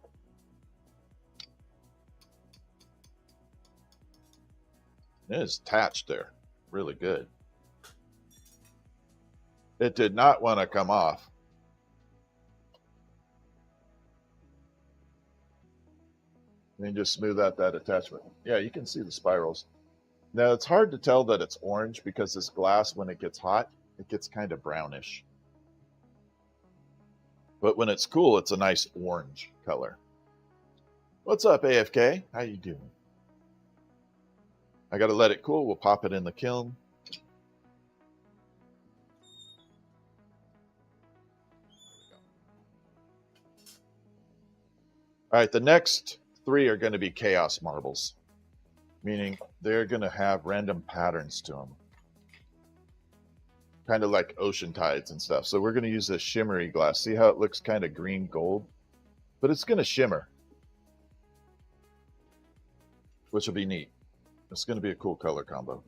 It is attached there. Really good. It did not want to come off. And then just smooth out that attachment. Yeah, you can see the spirals. Now, it's hard to tell that it's orange because this glass, when it gets hot, it gets kind of brownish. But when it's cool, it's a nice orange color. What's up, AFK? How you doing? I got to let it cool. We'll pop it in the kiln. All right, the next 3 are going to be chaos marbles, meaning they're going to have random patterns to them, kind of like ocean tides and stuff. So we're going to use this shimmery glass. See how it looks kind of green gold? But it's going to shimmer, which will be neat. It's going to be a cool color combo.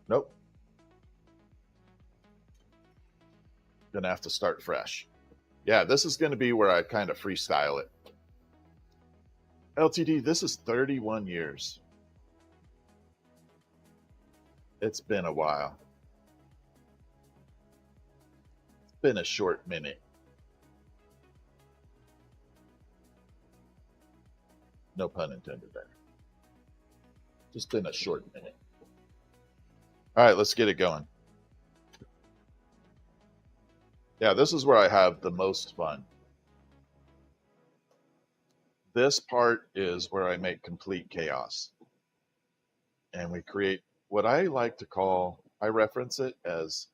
Nope. Gonna have to start fresh. Yeah, this is going to be where I kind of freestyle it. LTD, this is 31 years. It's been a while. It's been a short minute. No pun intended there. Just been a short minute. All right, let's get it going. Yeah, this is where I have the most fun. This part is where I make complete chaos. And we create what I like to call, I reference it as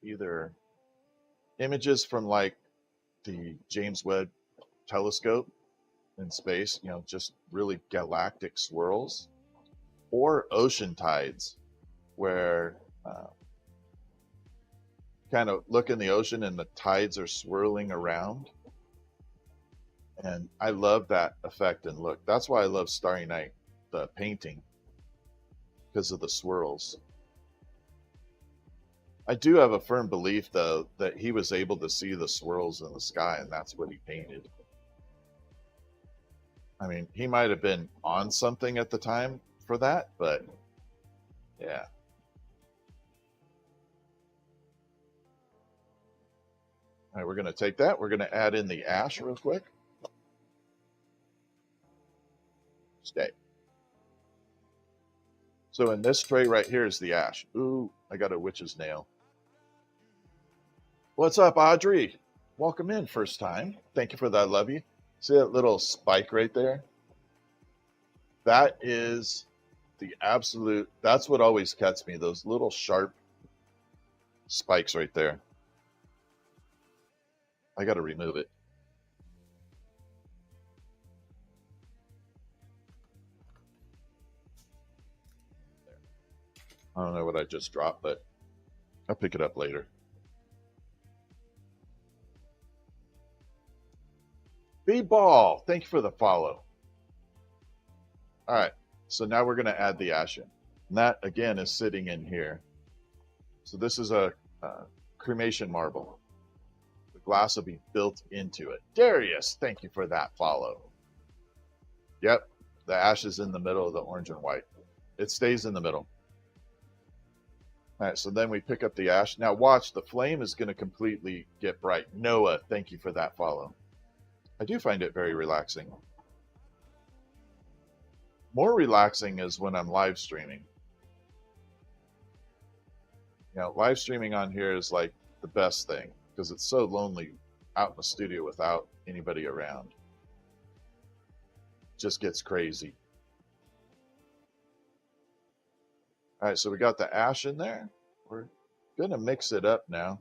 either images from like the James Webb telescope in space, you know, just really galactic swirls, or ocean tides, where kind of look in the ocean and the tides are swirling around. And I love that effect and look. That's why I love Starry Night, the painting, because of the swirls. I do have a firm belief, though, that he was able to see the swirls in the sky, and that's what he painted. I mean, he might have been on something at the time for that, but yeah. All right, we're going to take that. We're going to add in the ash real quick. Stay. So in this tray right here is the ash. Ooh, I got a witch's nail. What's up, Audrey? Welcome in, first time. Thank you for that. I love you. See that little spike right there? That is the absolute, that's what always cuts me, those little sharp spikes right there. I got to remove it. I don't know what I just dropped, but I'll pick it up later. B-Ball, thank you for the follow. All right, so now we're going to add the ash in. And that, again, is sitting in here. So this is a cremation marble. The glass will be built into it. Darius, thank you for that follow. Yep, the ash is in the middle of the orange and white. It stays in the middle. All right, so then we pick up the ash. Now watch, the flame is going to completely get bright. Noah, thank you for that follow. I do find it very relaxing. More relaxing is when I'm live streaming. You know, live streaming on here is like the best thing because it's so lonely out in the studio without anybody around. It just gets crazy. All right, so we got the ash in there. We're going to mix it up now.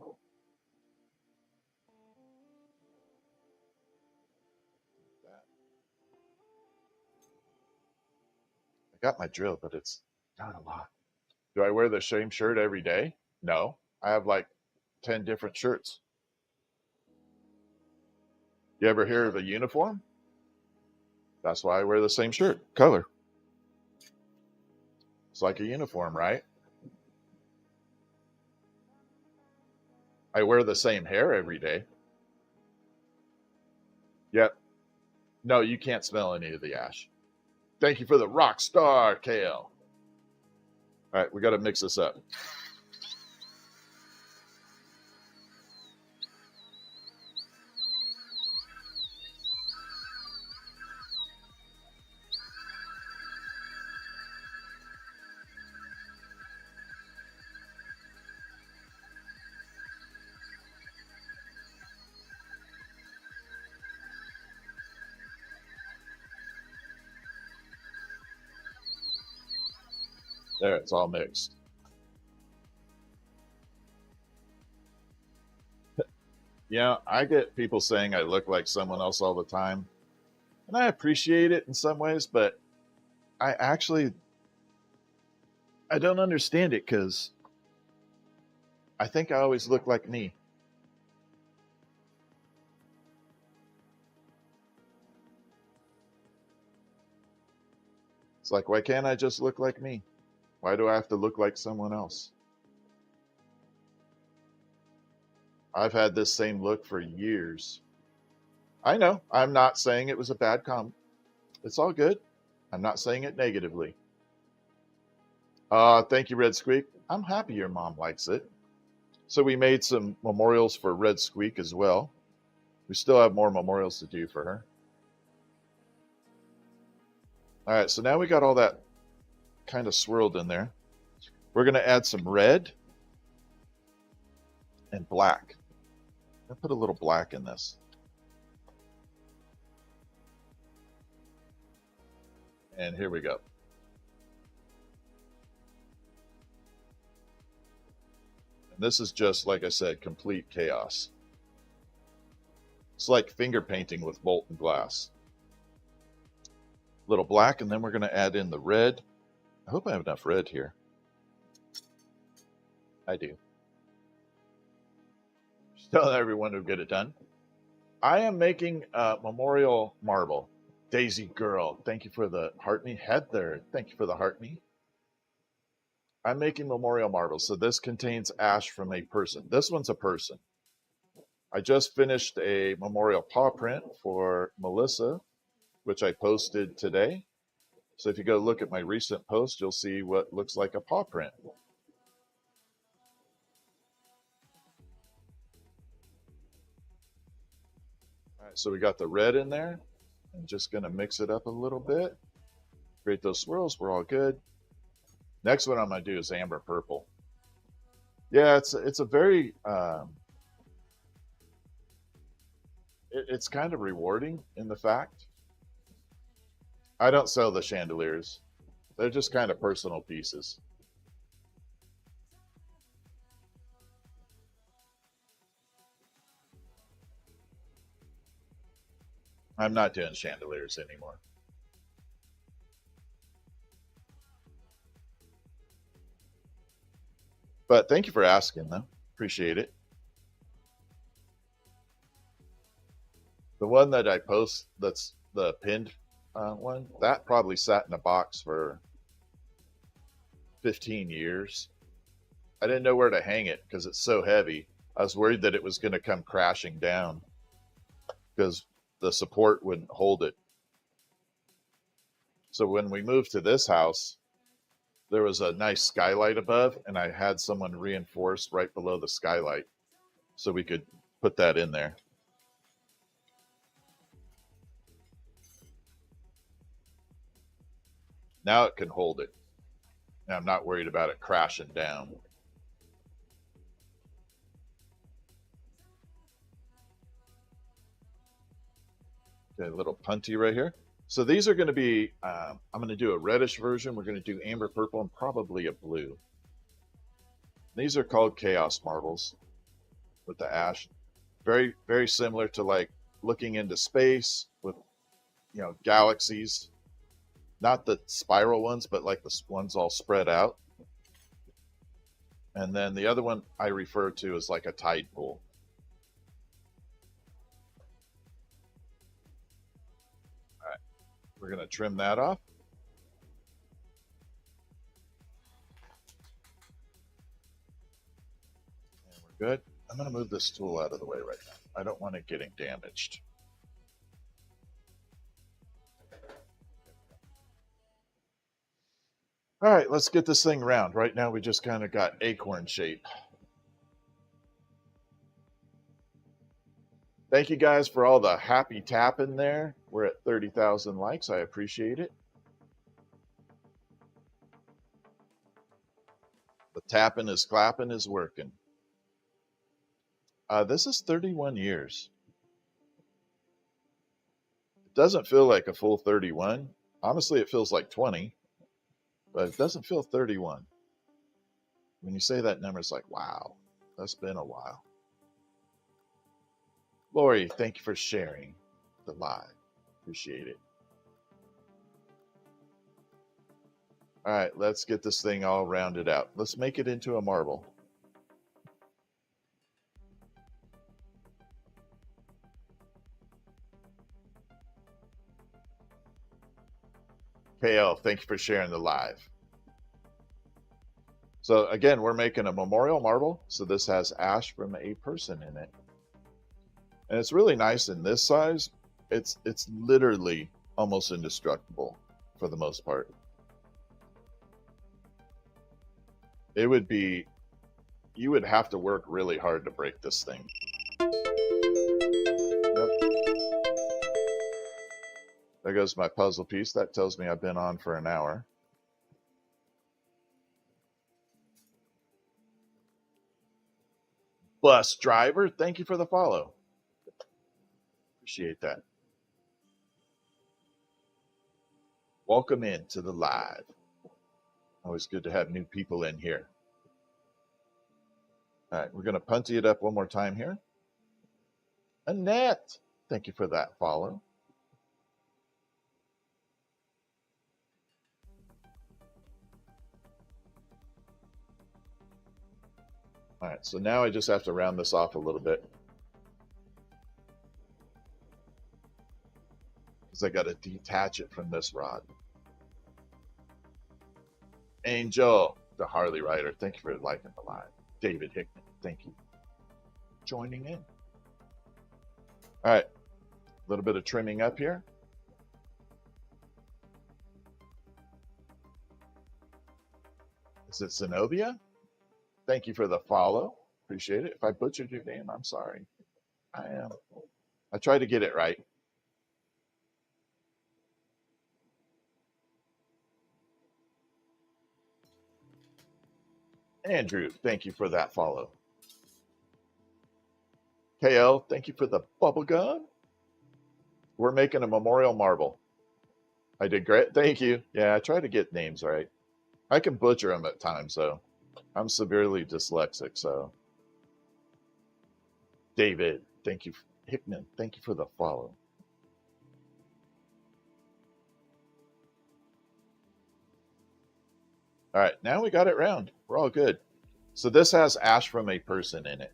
I got my drill, but it's not a lot. Do I wear the same shirt every day? No. I have like 10 different shirts. You ever hear of a uniform? That's why I wear the same shirt, color. It's like a uniform, right? I wear the same hair every day. Yep. No, you can't smell any of the ash. Thank you for the rock star, KL. All right, we got to mix this up. There, it's all mixed. Yeah, I get people saying I look like someone else all the time, and I appreciate it in some ways, but I actually I don't understand it because I think I always look like me. It's like, why can't I just look like me? Why do I have to look like someone else? I've had this same look for years. I know. I'm not saying it was a bad comment. It's all good. I'm not saying it negatively. Thank you, Red Squeak. I'm happy your mom likes it. So we made some memorials for Red Squeak as well. We still have more memorials to do for her. All right, so now we got all that kind of swirled in there. We're going to add some red and black. I'll put a little black in this. And here we go. And this is just, like I said, complete chaos. It's like finger painting with molten glass. Little black, and then we're going to add in the red. I hope I have enough red here. I do. Just tell everyone to get it done. I am making a memorial marble. Daisy Girl, thank you for the heart me. Heather, thank you for the heart me. I'm making memorial marbles. So this contains ash from a person. This one's a person. I just finished a memorial paw print for Melissa, which I posted today. So if you go look at my recent post, you'll see what looks like a paw print. All right, so we got the red in there. I'm just going to mix it up a little bit. Create those swirls. We're all good. Next one I'm going to do is amber purple. Yeah, it's a very it's kind of rewarding in the fact I don't sell the chandeliers. They're just kind of personal pieces. I'm not doing chandeliers anymore. But thank you for asking, though. Appreciate it. The one that I post, that's the pinned one, that probably sat in a box for 15 years. I didn't know where to hang it because it's so heavy. I was worried that it was going to come crashing down because the support wouldn't hold it. So when we moved to this house, there was a nice skylight above, and I had someone reinforced right below the skylight so we could put that in there. Now it can hold it. And I'm not worried about it crashing down. Okay, a little punty right here. So these are going to be, I'm going to do a reddish version. We're going to do amber purple and probably a blue. These are called chaos marbles with the ash. Very, very similar to like looking into space with, you know, galaxies. Not the spiral ones, but like the ones all spread out. And then the other one I refer to as like a tide pool. All right, we're going to trim that off. And we're good. I'm going to move this tool out of the way right now. I don't want it getting damaged. All right, let's get this thing round. Right now we just kind of got acorn shape. Thank you guys for all the happy tapping there. We're at 30,000 likes. I appreciate it. The tapping is clapping is working. This is 31 years. It doesn't feel like a full 31. Honestly, it feels like 20. but it doesn't feel 31. When you say that number, it's like, wow, that's been a while. Lori, thank you for sharing the live. Appreciate it. All right, let's get this thing all rounded out. Let's make it into a marble. KL, thank you for sharing the live. So again, we're making a memorial marble. So this has ash from a person in it. And it's really nice in this size. It's literally almost indestructible for the most part. It would be, you would have to work really hard to break this thing. Yep. There goes my puzzle piece. That tells me I've been on for an hour. Bus driver, thank you for the follow. Appreciate that. Welcome in to the live. Always good to have new people in here. All right, we're going to punty it up one more time here. Annette, thank you for that follow. All right, so now I just have to round this off a little bit, because I got to detach it from this rod. Angel, the Harley rider, thank you for liking the live. David Hickman, thank you for joining in. All right, a little bit of trimming up here. Is it Zenobia? Thank you for the follow. Appreciate it. If I butchered your name, I'm sorry. I try to get it right. Andrew, thank you for that follow. KL, thank you for the bubble gum. We're making a memorial marble. I did great. Thank you. Yeah, I try to get names right. I can butcher them at times, though. I'm severely dyslexic, so. David, thank you. Hickman, thank you for the follow. All right, now we got it round. We're all good. So this has ash from a person in it.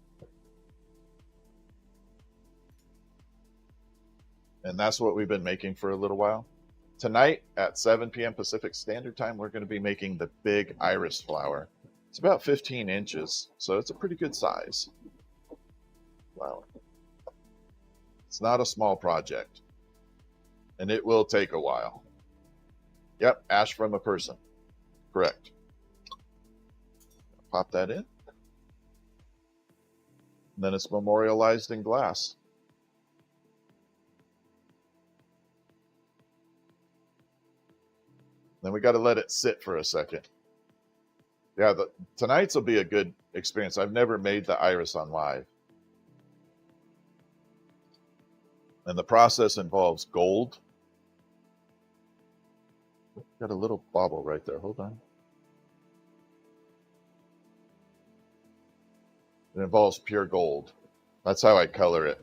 And that's what we've been making for a little while. Tonight at 7 p.m. Pacific Standard Time, we're going to be making the big iris flower. It's about 15 inches, so it's a pretty good size flower. It's not a small project, and it will take a while. Yep, ash from a person. Correct. Pop that in. And then it's memorialized in glass. Then we got to let it sit for a second. Yeah, tonight's will be a good experience. I've never made the iris on live. And the process involves gold. Got a little bobble right there. Hold on. It involves pure gold. That's how I color it.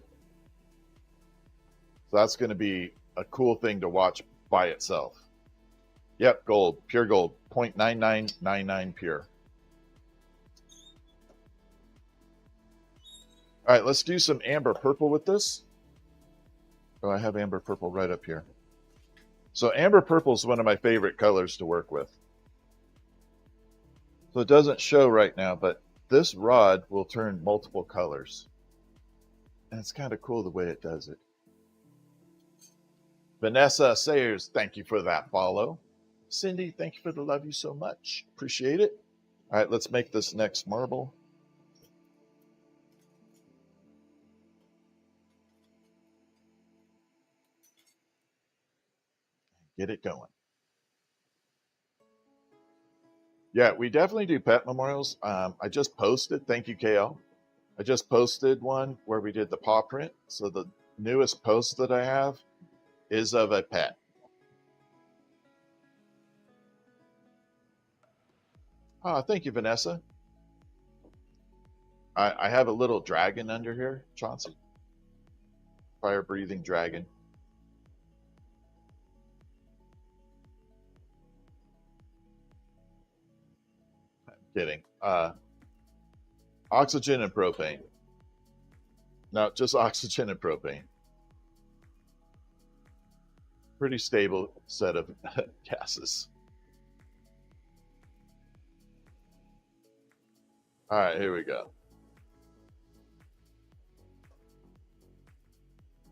So that's going to be a cool thing to watch by itself. Yep, gold, pure gold, 0.9999 pure. All right, let's do some amber purple with this. Oh, I have amber purple right up here. So amber purple is one of my favorite colors to work with. So it doesn't show right now, but this rod will turn multiple colors. And it's kind of cool the way it does it. Vanessa Sayers, thank you for that follow. Cindy, thank you for the love you so much. Appreciate it. All right, let's make this next marble. Get it going. Yeah, we definitely do pet memorials. I just posted, thank you, KL. I just posted one where we did the paw print. So the newest post that I have is of a pet. Thank you, Vanessa. I have a little dragon under here, Chauncey. Fire-breathing dragon. I'm kidding. Oxygen and propane. No, just oxygen and propane. Pretty stable set of gases. All right, here we go.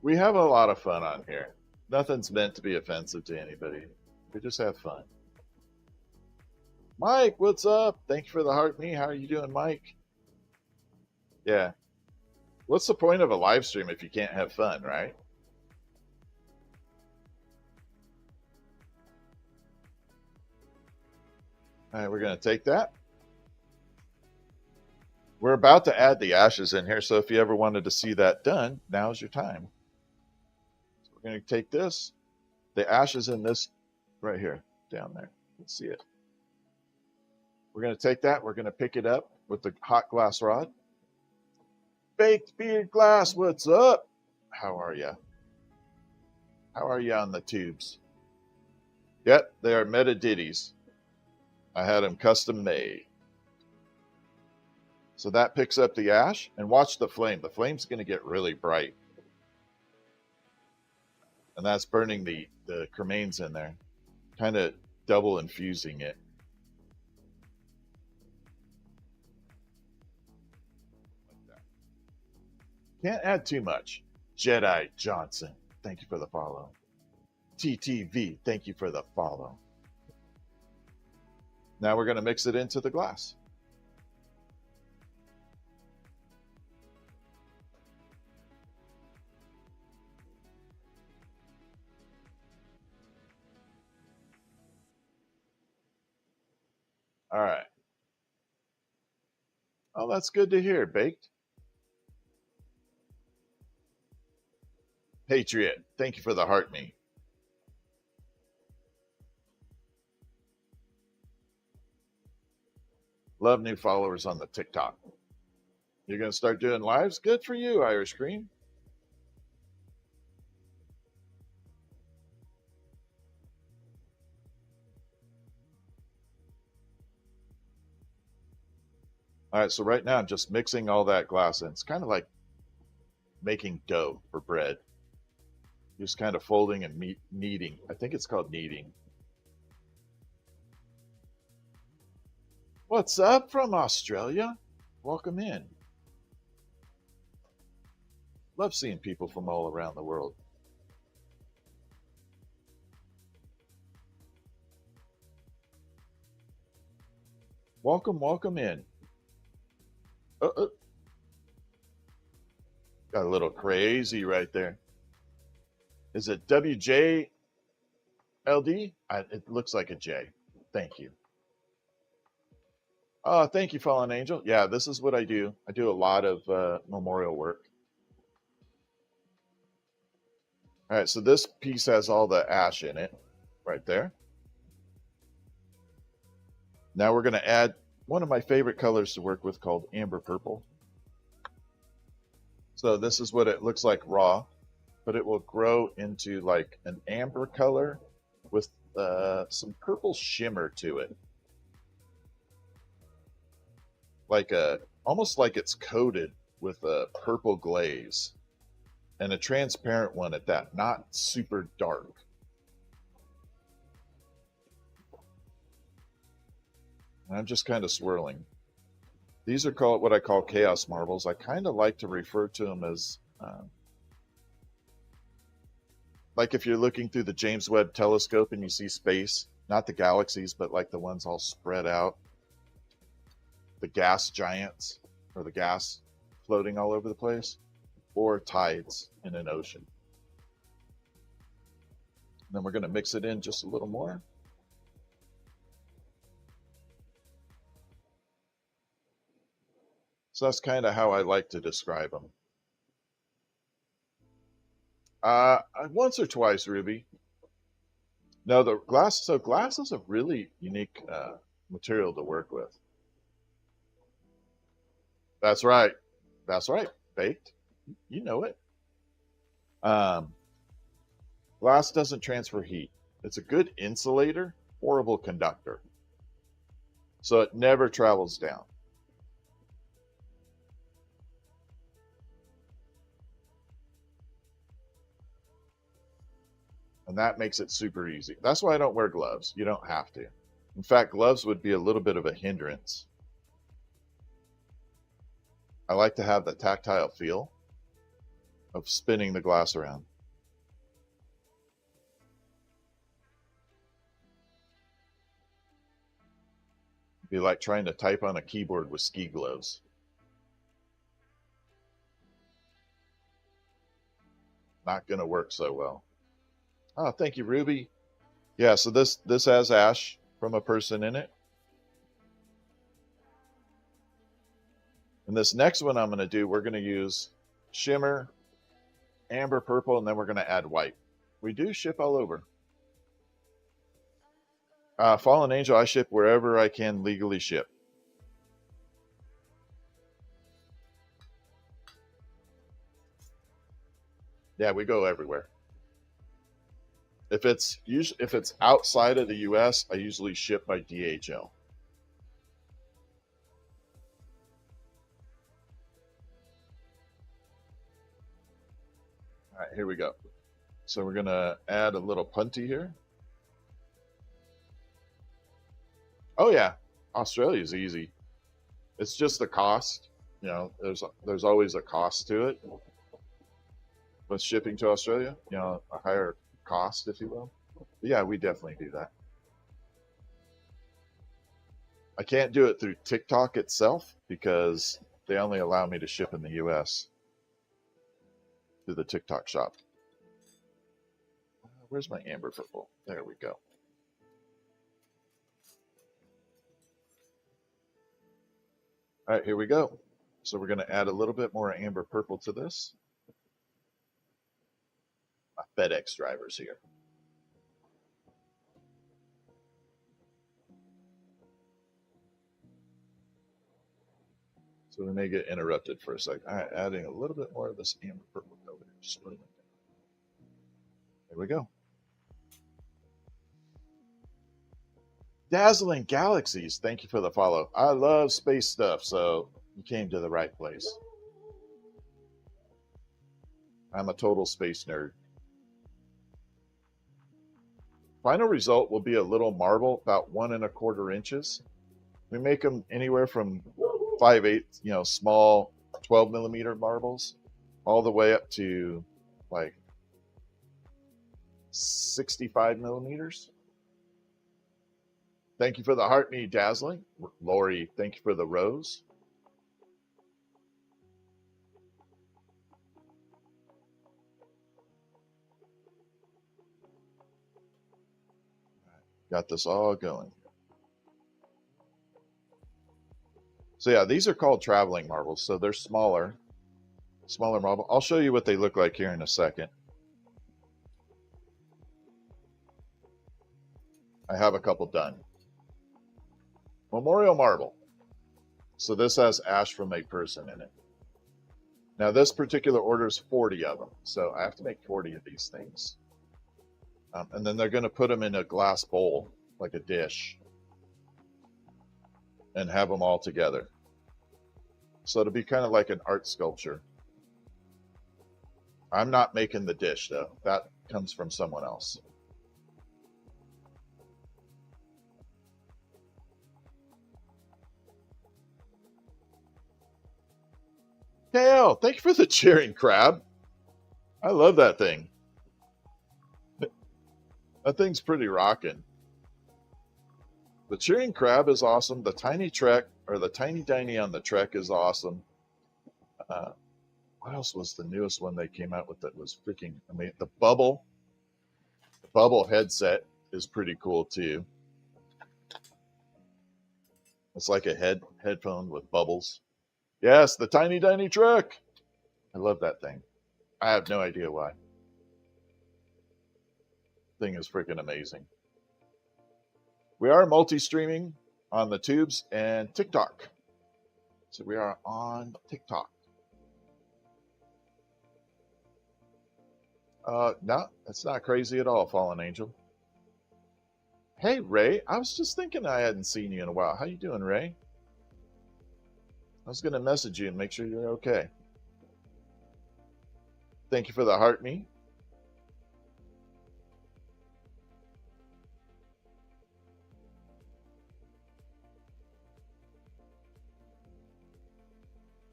We have a lot of fun on here. Nothing's meant to be offensive to anybody. We just have fun. Mike, what's up? Thank you for the heart me. How are you doing, Mike? Yeah. What's the point of a live stream if you can't have fun, right? All right, we're going to take that. We're about to add the ashes in here, so if you ever wanted to see that done, now's your time. So we're going to take this, the ashes in this right here, down there. Let's see it. We're going to take that. We're going to pick it up with the hot glass rod. Baked Beard Glass, what's up? How are you? How are you on the tubes? Yep, they are meta ditties. I had them custom made. So that picks up the ash, and watch the flame. The flame's going to get really bright. And that's burning the cremains in there. Kind of double infusing it. Like that. Can't add too much. Jedi Johnson, thank you for the follow. TTV, thank you for the follow. Now we're going to mix it into the glass. All right. Oh, that's good to hear, Baked. Patriot, thank you for the heart me. Love new followers on the TikTok. You're going to start doing lives? Good for you, Irish Cream. All right, so right now I'm just mixing all that glass in. It's kind of like making dough for bread. Just kind of folding and kneading. I think it's called kneading. What's up from Australia? Welcome in. Love seeing people from all around the world. Welcome, welcome in. Got a little crazy right there. Is it WJLD? It looks like a J. Thank you. Thank you, Fallen Angel. Yeah, this is what I do. I do a lot of memorial work. All right, so this piece has all the ash in it right there. Now we're going to add one of my favorite colors to work with called amber purple. So this is what it looks like raw, but it will grow into like an amber color with some purple shimmer to it. Like almost like it's coated with a purple glaze, and a transparent one at that, not super dark. And I'm just kind of swirling. These are called what I call chaos marbles. I kind of like to refer to them as like if you're looking through the James Webb telescope and you see space, not the galaxies, but like the ones all spread out, the gas giants or the gas floating all over the place, or tides in an ocean. And then we're going to mix it in just a little more. So that's kind of how I like to describe them. Once or twice, Ruby. No, the glass. So glass is a really unique material to work with. That's right. That's right. Baked. You know it. Um, Glass doesn't transfer heat. It's a good insulator, horrible conductor. So it never travels down. And that makes it super easy. That's why I don't wear gloves. You don't have to. In fact, gloves would be a little bit of a hindrance. I like to have the tactile feel of spinning the glass around. It'd be like trying to type on a keyboard with ski gloves. Not going to work so well. Oh, thank you, Ruby. Yeah, so this has ash from a person in it. And this next one I'm going to do, we're going to use shimmer, amber purple, and then we're going to add white. We do ship all over. Fallen Angel, I ship wherever I can legally ship. Yeah, we go everywhere. If it's outside of the U.S., I usually ship by DHL. All right, here we go. So we're gonna add a little punty here. Oh yeah, Australia's easy. It's just the cost. You know, there's always a cost to it. With shipping to Australia, you know, a higher cost, if you will. But yeah, we definitely do that. I can't do it through TikTok itself because they only allow me to ship in the US through the TikTok shop. Where's my amber purple? There we go. All right, here we go. So we're going to add a little bit more amber purple to this. My FedEx drivers here. So we may get interrupted for a second. All right, adding a little bit more of this amber purple over here. There we go. Dazzling Galaxies, thank you for the follow. I love space stuff, so you came to the right place. I'm a total space nerd. Final result will be a little marble, about 1¼ inches. We make them anywhere from 5/8, you know, small 12mm marbles, all the way up to like 65mm. Thank you for the heart me dazzling. Lori, thank you for the rose. Got this all going. So yeah, these are called traveling marbles. So they're smaller marble. I'll show you what they look like here in a second. I have a couple done. Memorial marble. So this has ash from a person in it. Now this particular order is 40 of them. So I have to make 40 of these things. And then they're going to put them in a glass bowl, like a dish, and have them all together. So it'll be kind of like an art sculpture. I'm not making the dish, though. That comes from someone else. Kale, thank you for the cheering crab. I love that thing. That thing's pretty rocking. The cheering crab is awesome. The tiny trek, or the tiny diny on the trek, is awesome. What else was the newest one they came out with that was freaking amazing? The bubble headset is pretty cool too. It's like a headphone with bubbles. Yes, the tiny diny trek. I love that thing. I have no idea why. Thing is freaking amazing. We are multi-streaming on the tubes and TikTok. So we are on TikTok. No, that's not crazy at all, Fallen Angel. Hey, Ray. I was just thinking I hadn't seen you in a while. How you doing, Ray? I was going to message you and make sure you're okay. Thank you for the heart me.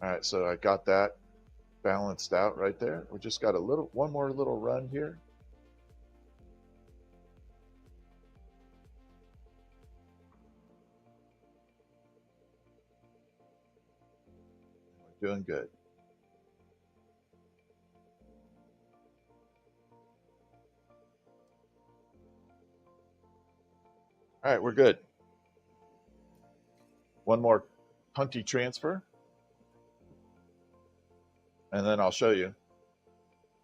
All right, so I got that balanced out right there. We just got one more little run here. We're doing good. All right, we're good. One more punty transfer. And then I'll show you.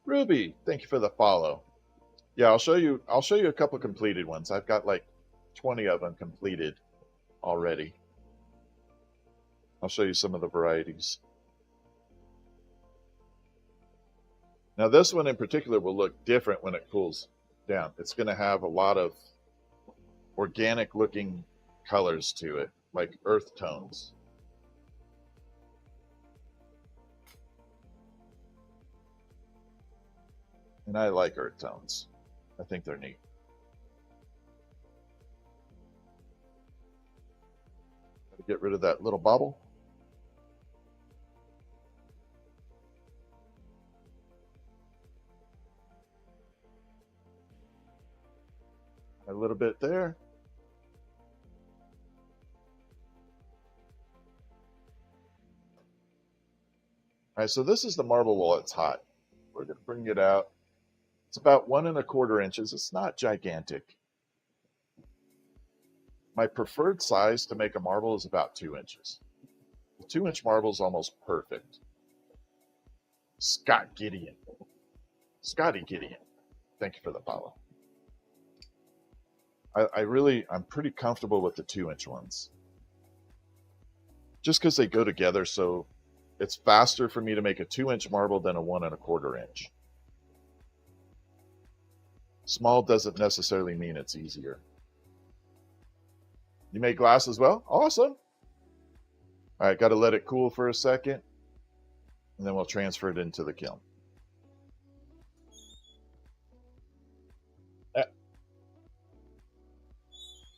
Ruby, thank you for the follow. Yeah, I'll show you a couple completed ones. I've got like 20 of them completed already. I'll show you some of the varieties. Now this one in particular will look different when it cools down. It's going to have a lot of organic looking colors to it, like earth tones. And I like earth tones. I think they're neat. Gotta get rid of that little bobble. A little bit there. All right, so this is the marble while it's hot. We're going to bring it out. It's about 1 1/4 inches. It's not gigantic. My preferred size to make a marble is about 2 inches. The 2-inch marble is almost perfect. Scott Gideon. Scotty Gideon. Thank you for the follow. I'm pretty comfortable with the 2-inch ones. Just because they go together, so it's faster for me to make a 2-inch marble than a 1 1/4 inch. Small doesn't necessarily mean it's easier. You make glass as well? Awesome. All right, got to let it cool for a second, and then we'll transfer it into the kiln.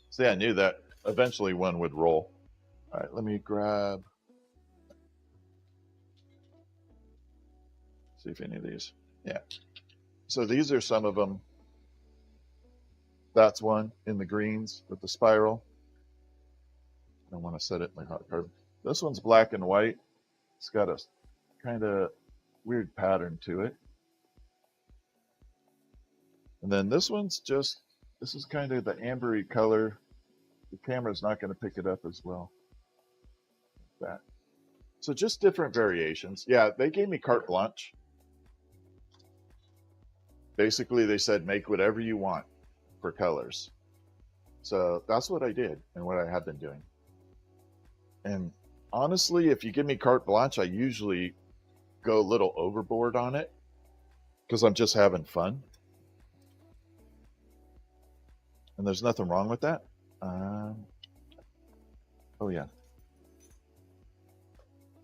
See, I knew that eventually one would roll. All right, let me grab. See if any of these. Yeah. So these are some of them. That's one in the greens with the spiral. I want to set it in my hot carbon. This one's black and white. It's got a kind of weird pattern to it. And then this one's just, this is kind of the ambery color. The camera's not going to pick it up as well. That. So just different variations. Yeah, they gave me carte blanche. Basically, they said make whatever you want for colors. So that's what I did and what I have been doing. And honestly, if you give me carte blanche, I usually go a little overboard on it because I'm just having fun. And there's nothing wrong with that. Oh yeah.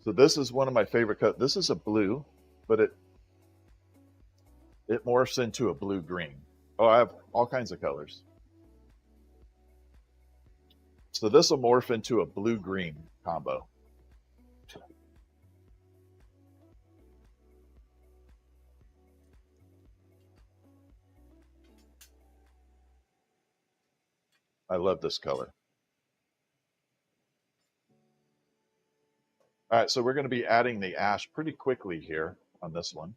So this is one of my favorite colors. This is a blue, but it morphs into a blue-green. Oh, I have all kinds of colors. So this will morph into a blue-green combo. I love this color. All right, so we're going to be adding the ash pretty quickly here on this one.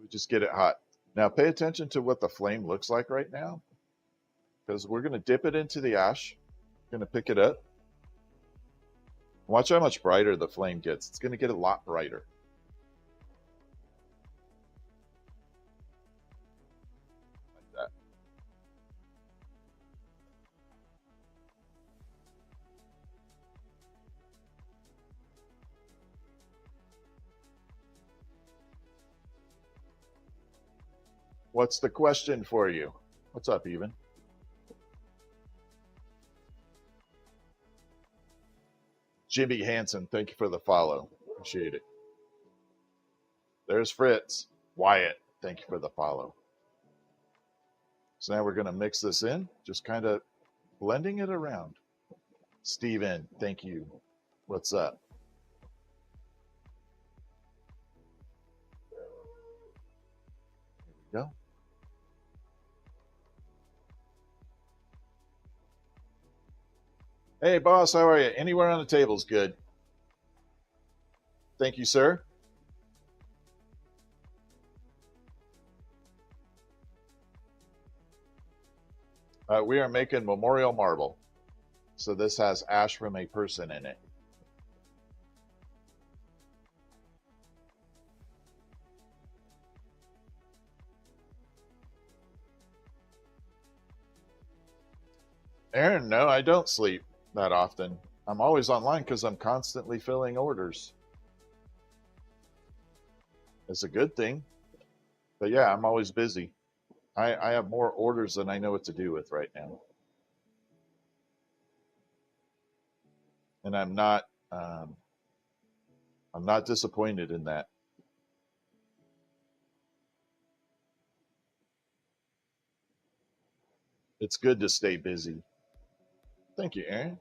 We just get it hot. Now pay attention to what the flame looks like right now, because we're going to dip it into the ash. Going to pick it up. Watch how much brighter the flame gets. It's going to get a lot brighter. Like that. What's the question for you? What's up, Even? Jimmy Hansen, thank you for the follow. Appreciate it. There's Fritz. Wyatt, thank you for the follow. So now we're going to mix this in, just kind of blending it around. Steven, thank you. What's up? There we go. Hey, boss, how are you? Anywhere on the table's good. Thank you, sir. We are making memorial marble. So this has ash from a person in it. Aaron, no, I don't sleep that often. I'm always online because I'm constantly filling orders. It's a good thing. But yeah, I'm always busy. I have more orders than I know what to do with right now. And I'm not disappointed in that. It's good to stay busy. Thank you, Aaron.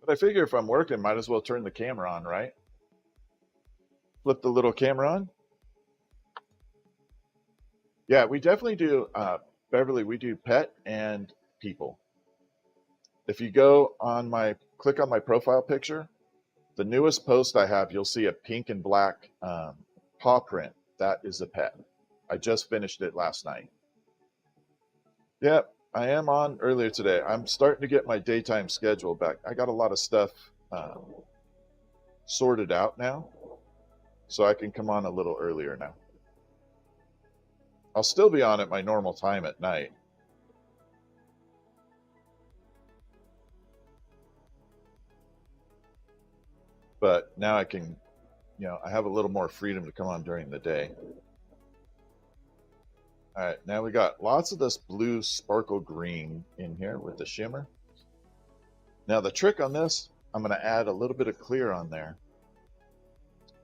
But I figure if I'm working, might as well turn the camera on, right? Flip the little camera on. Yeah, we definitely do, Beverly, we do pet and people. If you go on click on my profile picture, the newest post I have, you'll see a pink and black paw print. That is a pet. I just finished it last night. Yep, I am on earlier today. I'm starting to get my daytime schedule back. I got a lot of stuff sorted out now, so I can come on a little earlier now. I'll still be on at my normal time at night. But now I can, I have a little more freedom to come on during the day. All right, now we got lots of this blue sparkle green in here with the shimmer. Now the trick on this, I'm going to add a little bit of clear on there.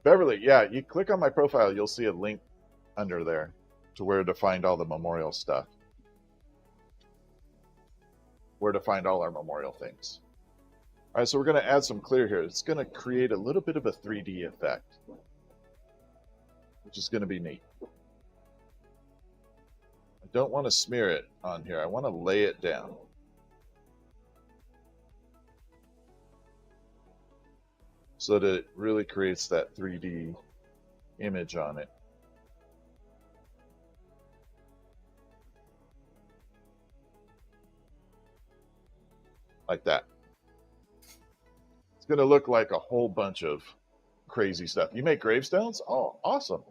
Beverly, yeah, you click on my profile, you'll see a link under there to where to find all the memorial stuff. Where to find all our memorial things. All right, so we're going to add some clear here. It's going to create a little bit of a 3D effect, which is going to be neat. I don't want to smear it on here. I want to lay it down. So that it really creates that 3D image on it. Like that. It's going to look like a whole bunch of crazy stuff. You make gravestones? Oh, awesome.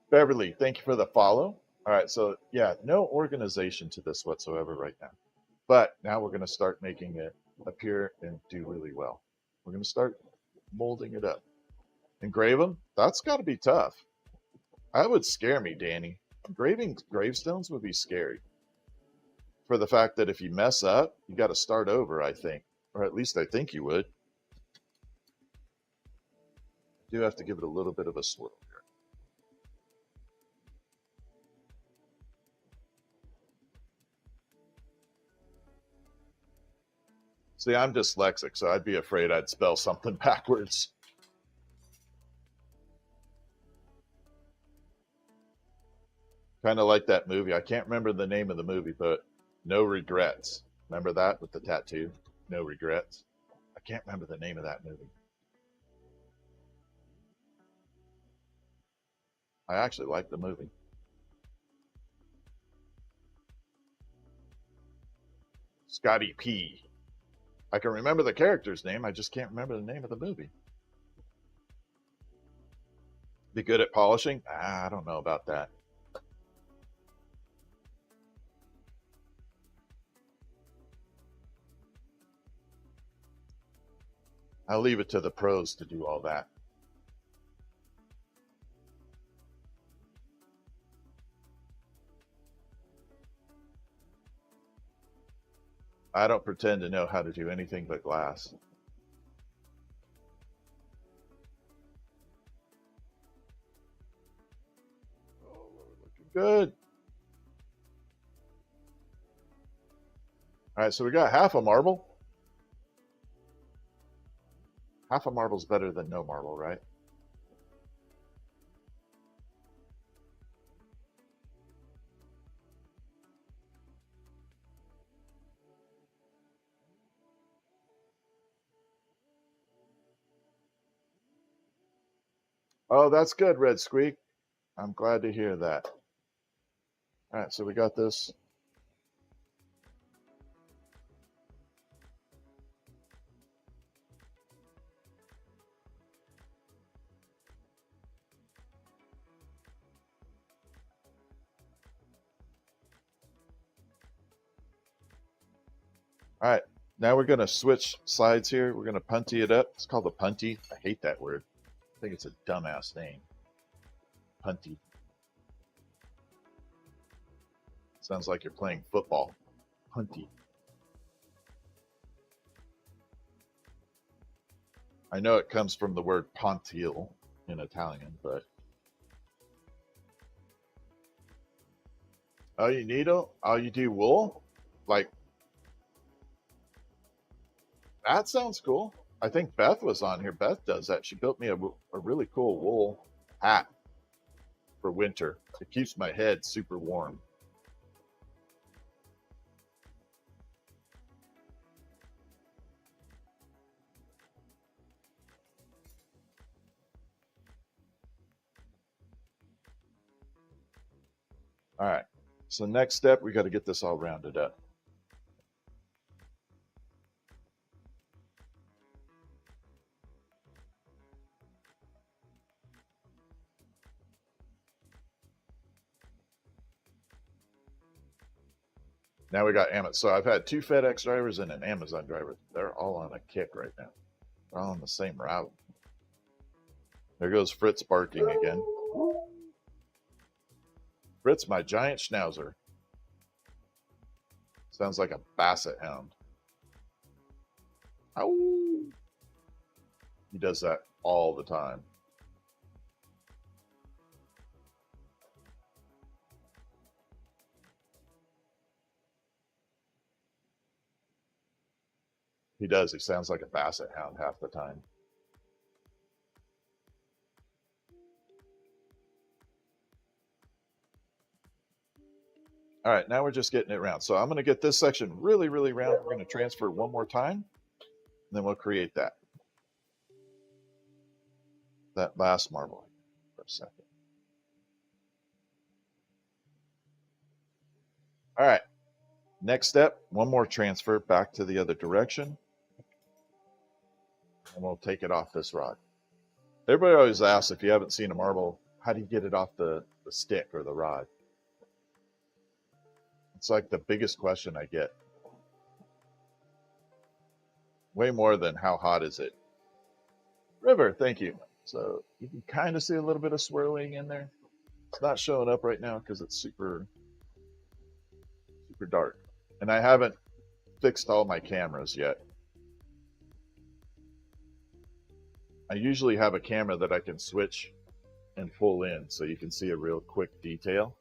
Beverly, thank you for the follow. All right, so yeah, no organization to this whatsoever right now. But now we're going to start making it appear and do really well. We're going to start molding it up. Engrave them? That's got to be tough. That would scare me, Danny. Engraving gravestones would be scary. For the fact that if you mess up, you got to start over, I think. Or at least I think you would. I do have to give it a little bit of a swirl here. See, I'm dyslexic, so I'd be afraid I'd spell something backwards. Kind of like that movie. I can't remember the name of the movie, but No Regrets. Remember that with the tattoo? No Regrets. I can't remember the name of that movie. I actually like the movie. Scotty P. I can remember the character's name. I just can't remember the name of the movie. Be good at polishing? I don't know about that. I'll leave it to the pros to do all that. I don't pretend to know how to do anything but glass. Oh, we're looking good. All right, so we got half a marble. Half a marble's better than no marble, right? Oh, that's good, Red Squeak. I'm glad to hear that. All right, so we got this. All right, now we're going to switch sides here. We're going to punty it up. It's called the punty. I hate that word. I think it's a dumbass name. Punty. Sounds like you're playing football. Punty. I know it comes from the word pontile in Italian, but oh, you needle? Oh, you do wool? Like, that sounds cool. I think Beth was on here. Beth does that. She built me a really cool wool hat for winter. It keeps my head super warm. All right. So next step, we got to get this all rounded up. Now we got Amazon. So I've had 2 FedEx drivers and an Amazon driver. They're all on a kick right now. They're all on the same route. There goes Fritz barking again. Fritz, my giant schnauzer. Sounds like a basset hound. Ow! He does that all the time. He does. He sounds like a basset hound half the time. All right, now we're just getting it round. So I'm going to get this section really, really round. We're going to transfer one more time, and then we'll create that last marble for a second. All right, next step, one more transfer back to the other direction, and we'll take it off this rod. Everybody always asks, if you haven't seen a marble, how do you get it off the stick or the rod? It's like the biggest question I get. Way more than how hot is it? River, thank you. So you can kind of see a little bit of swirling in there. It's not showing up right now because it's super dark. And I haven't fixed all my cameras yet. I usually have a camera that I can switch and pull in so you can see a real quick detail.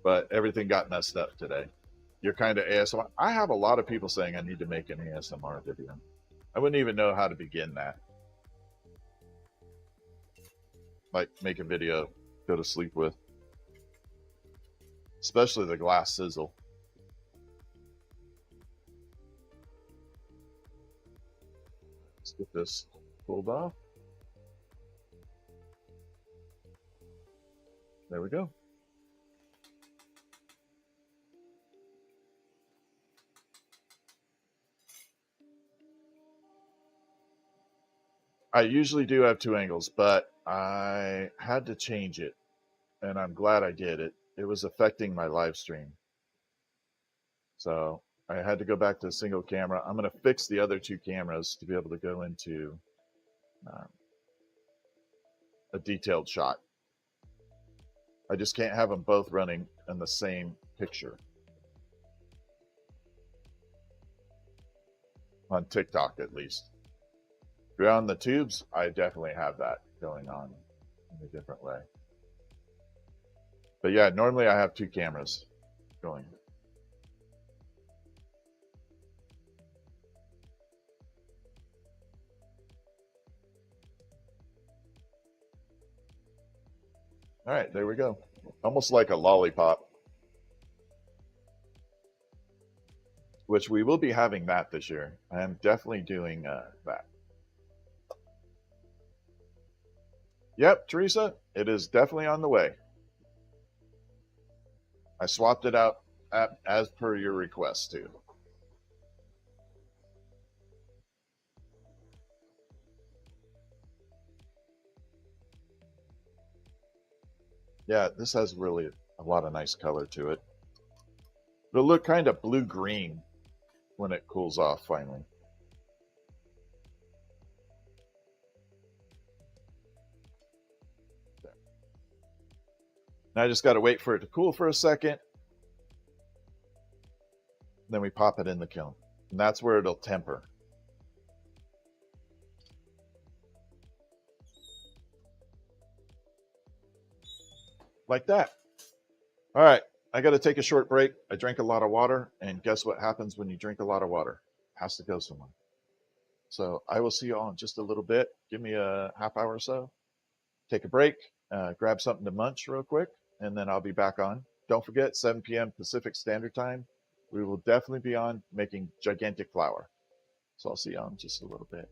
But everything got messed up today. You're kind of ASMR. I have a lot of people saying I need to make an ASMR video. I wouldn't even know how to begin that. Like make a video, go to sleep with. Especially the glass sizzle. Let's get this pulled off. There we go. I usually do have 2 angles, but I had to change it, and I'm glad I did it. It was affecting my live stream. So I had to go back to a single camera. I'm going to fix the other 2 cameras to be able to go into a detailed shot. I just can't have them both running in the same picture. On TikTok, at least. If you're on the tubes, I definitely have that going on in a different way. But yeah, normally I have two cameras going. All right, there we go. Almost like a lollipop. Which we will be having that this year. I am definitely doing that. Yep, Teresa, it is definitely on the way. I swapped it out as per your request too. Yeah, this has really a lot of nice color to it. It'll look kind of blue-green when it cools off finally. There. Now I just got to wait for it to cool for a second. Then we pop it in the kiln. And that's where it'll temper. Like that. All right, I got to take a short break. I drank a lot of water, and guess what happens when you drink a lot of water? It has to go somewhere. So I will see you all in just a little bit. Give me a half hour or so. Take a break, grab something to munch real quick, and then I'll be back on. Don't forget, 7 p.m. Pacific Standard Time. We will definitely be on making gigantic flour. So I'll see you all in just a little bit.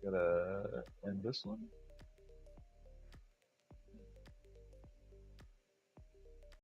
Gotta end this one.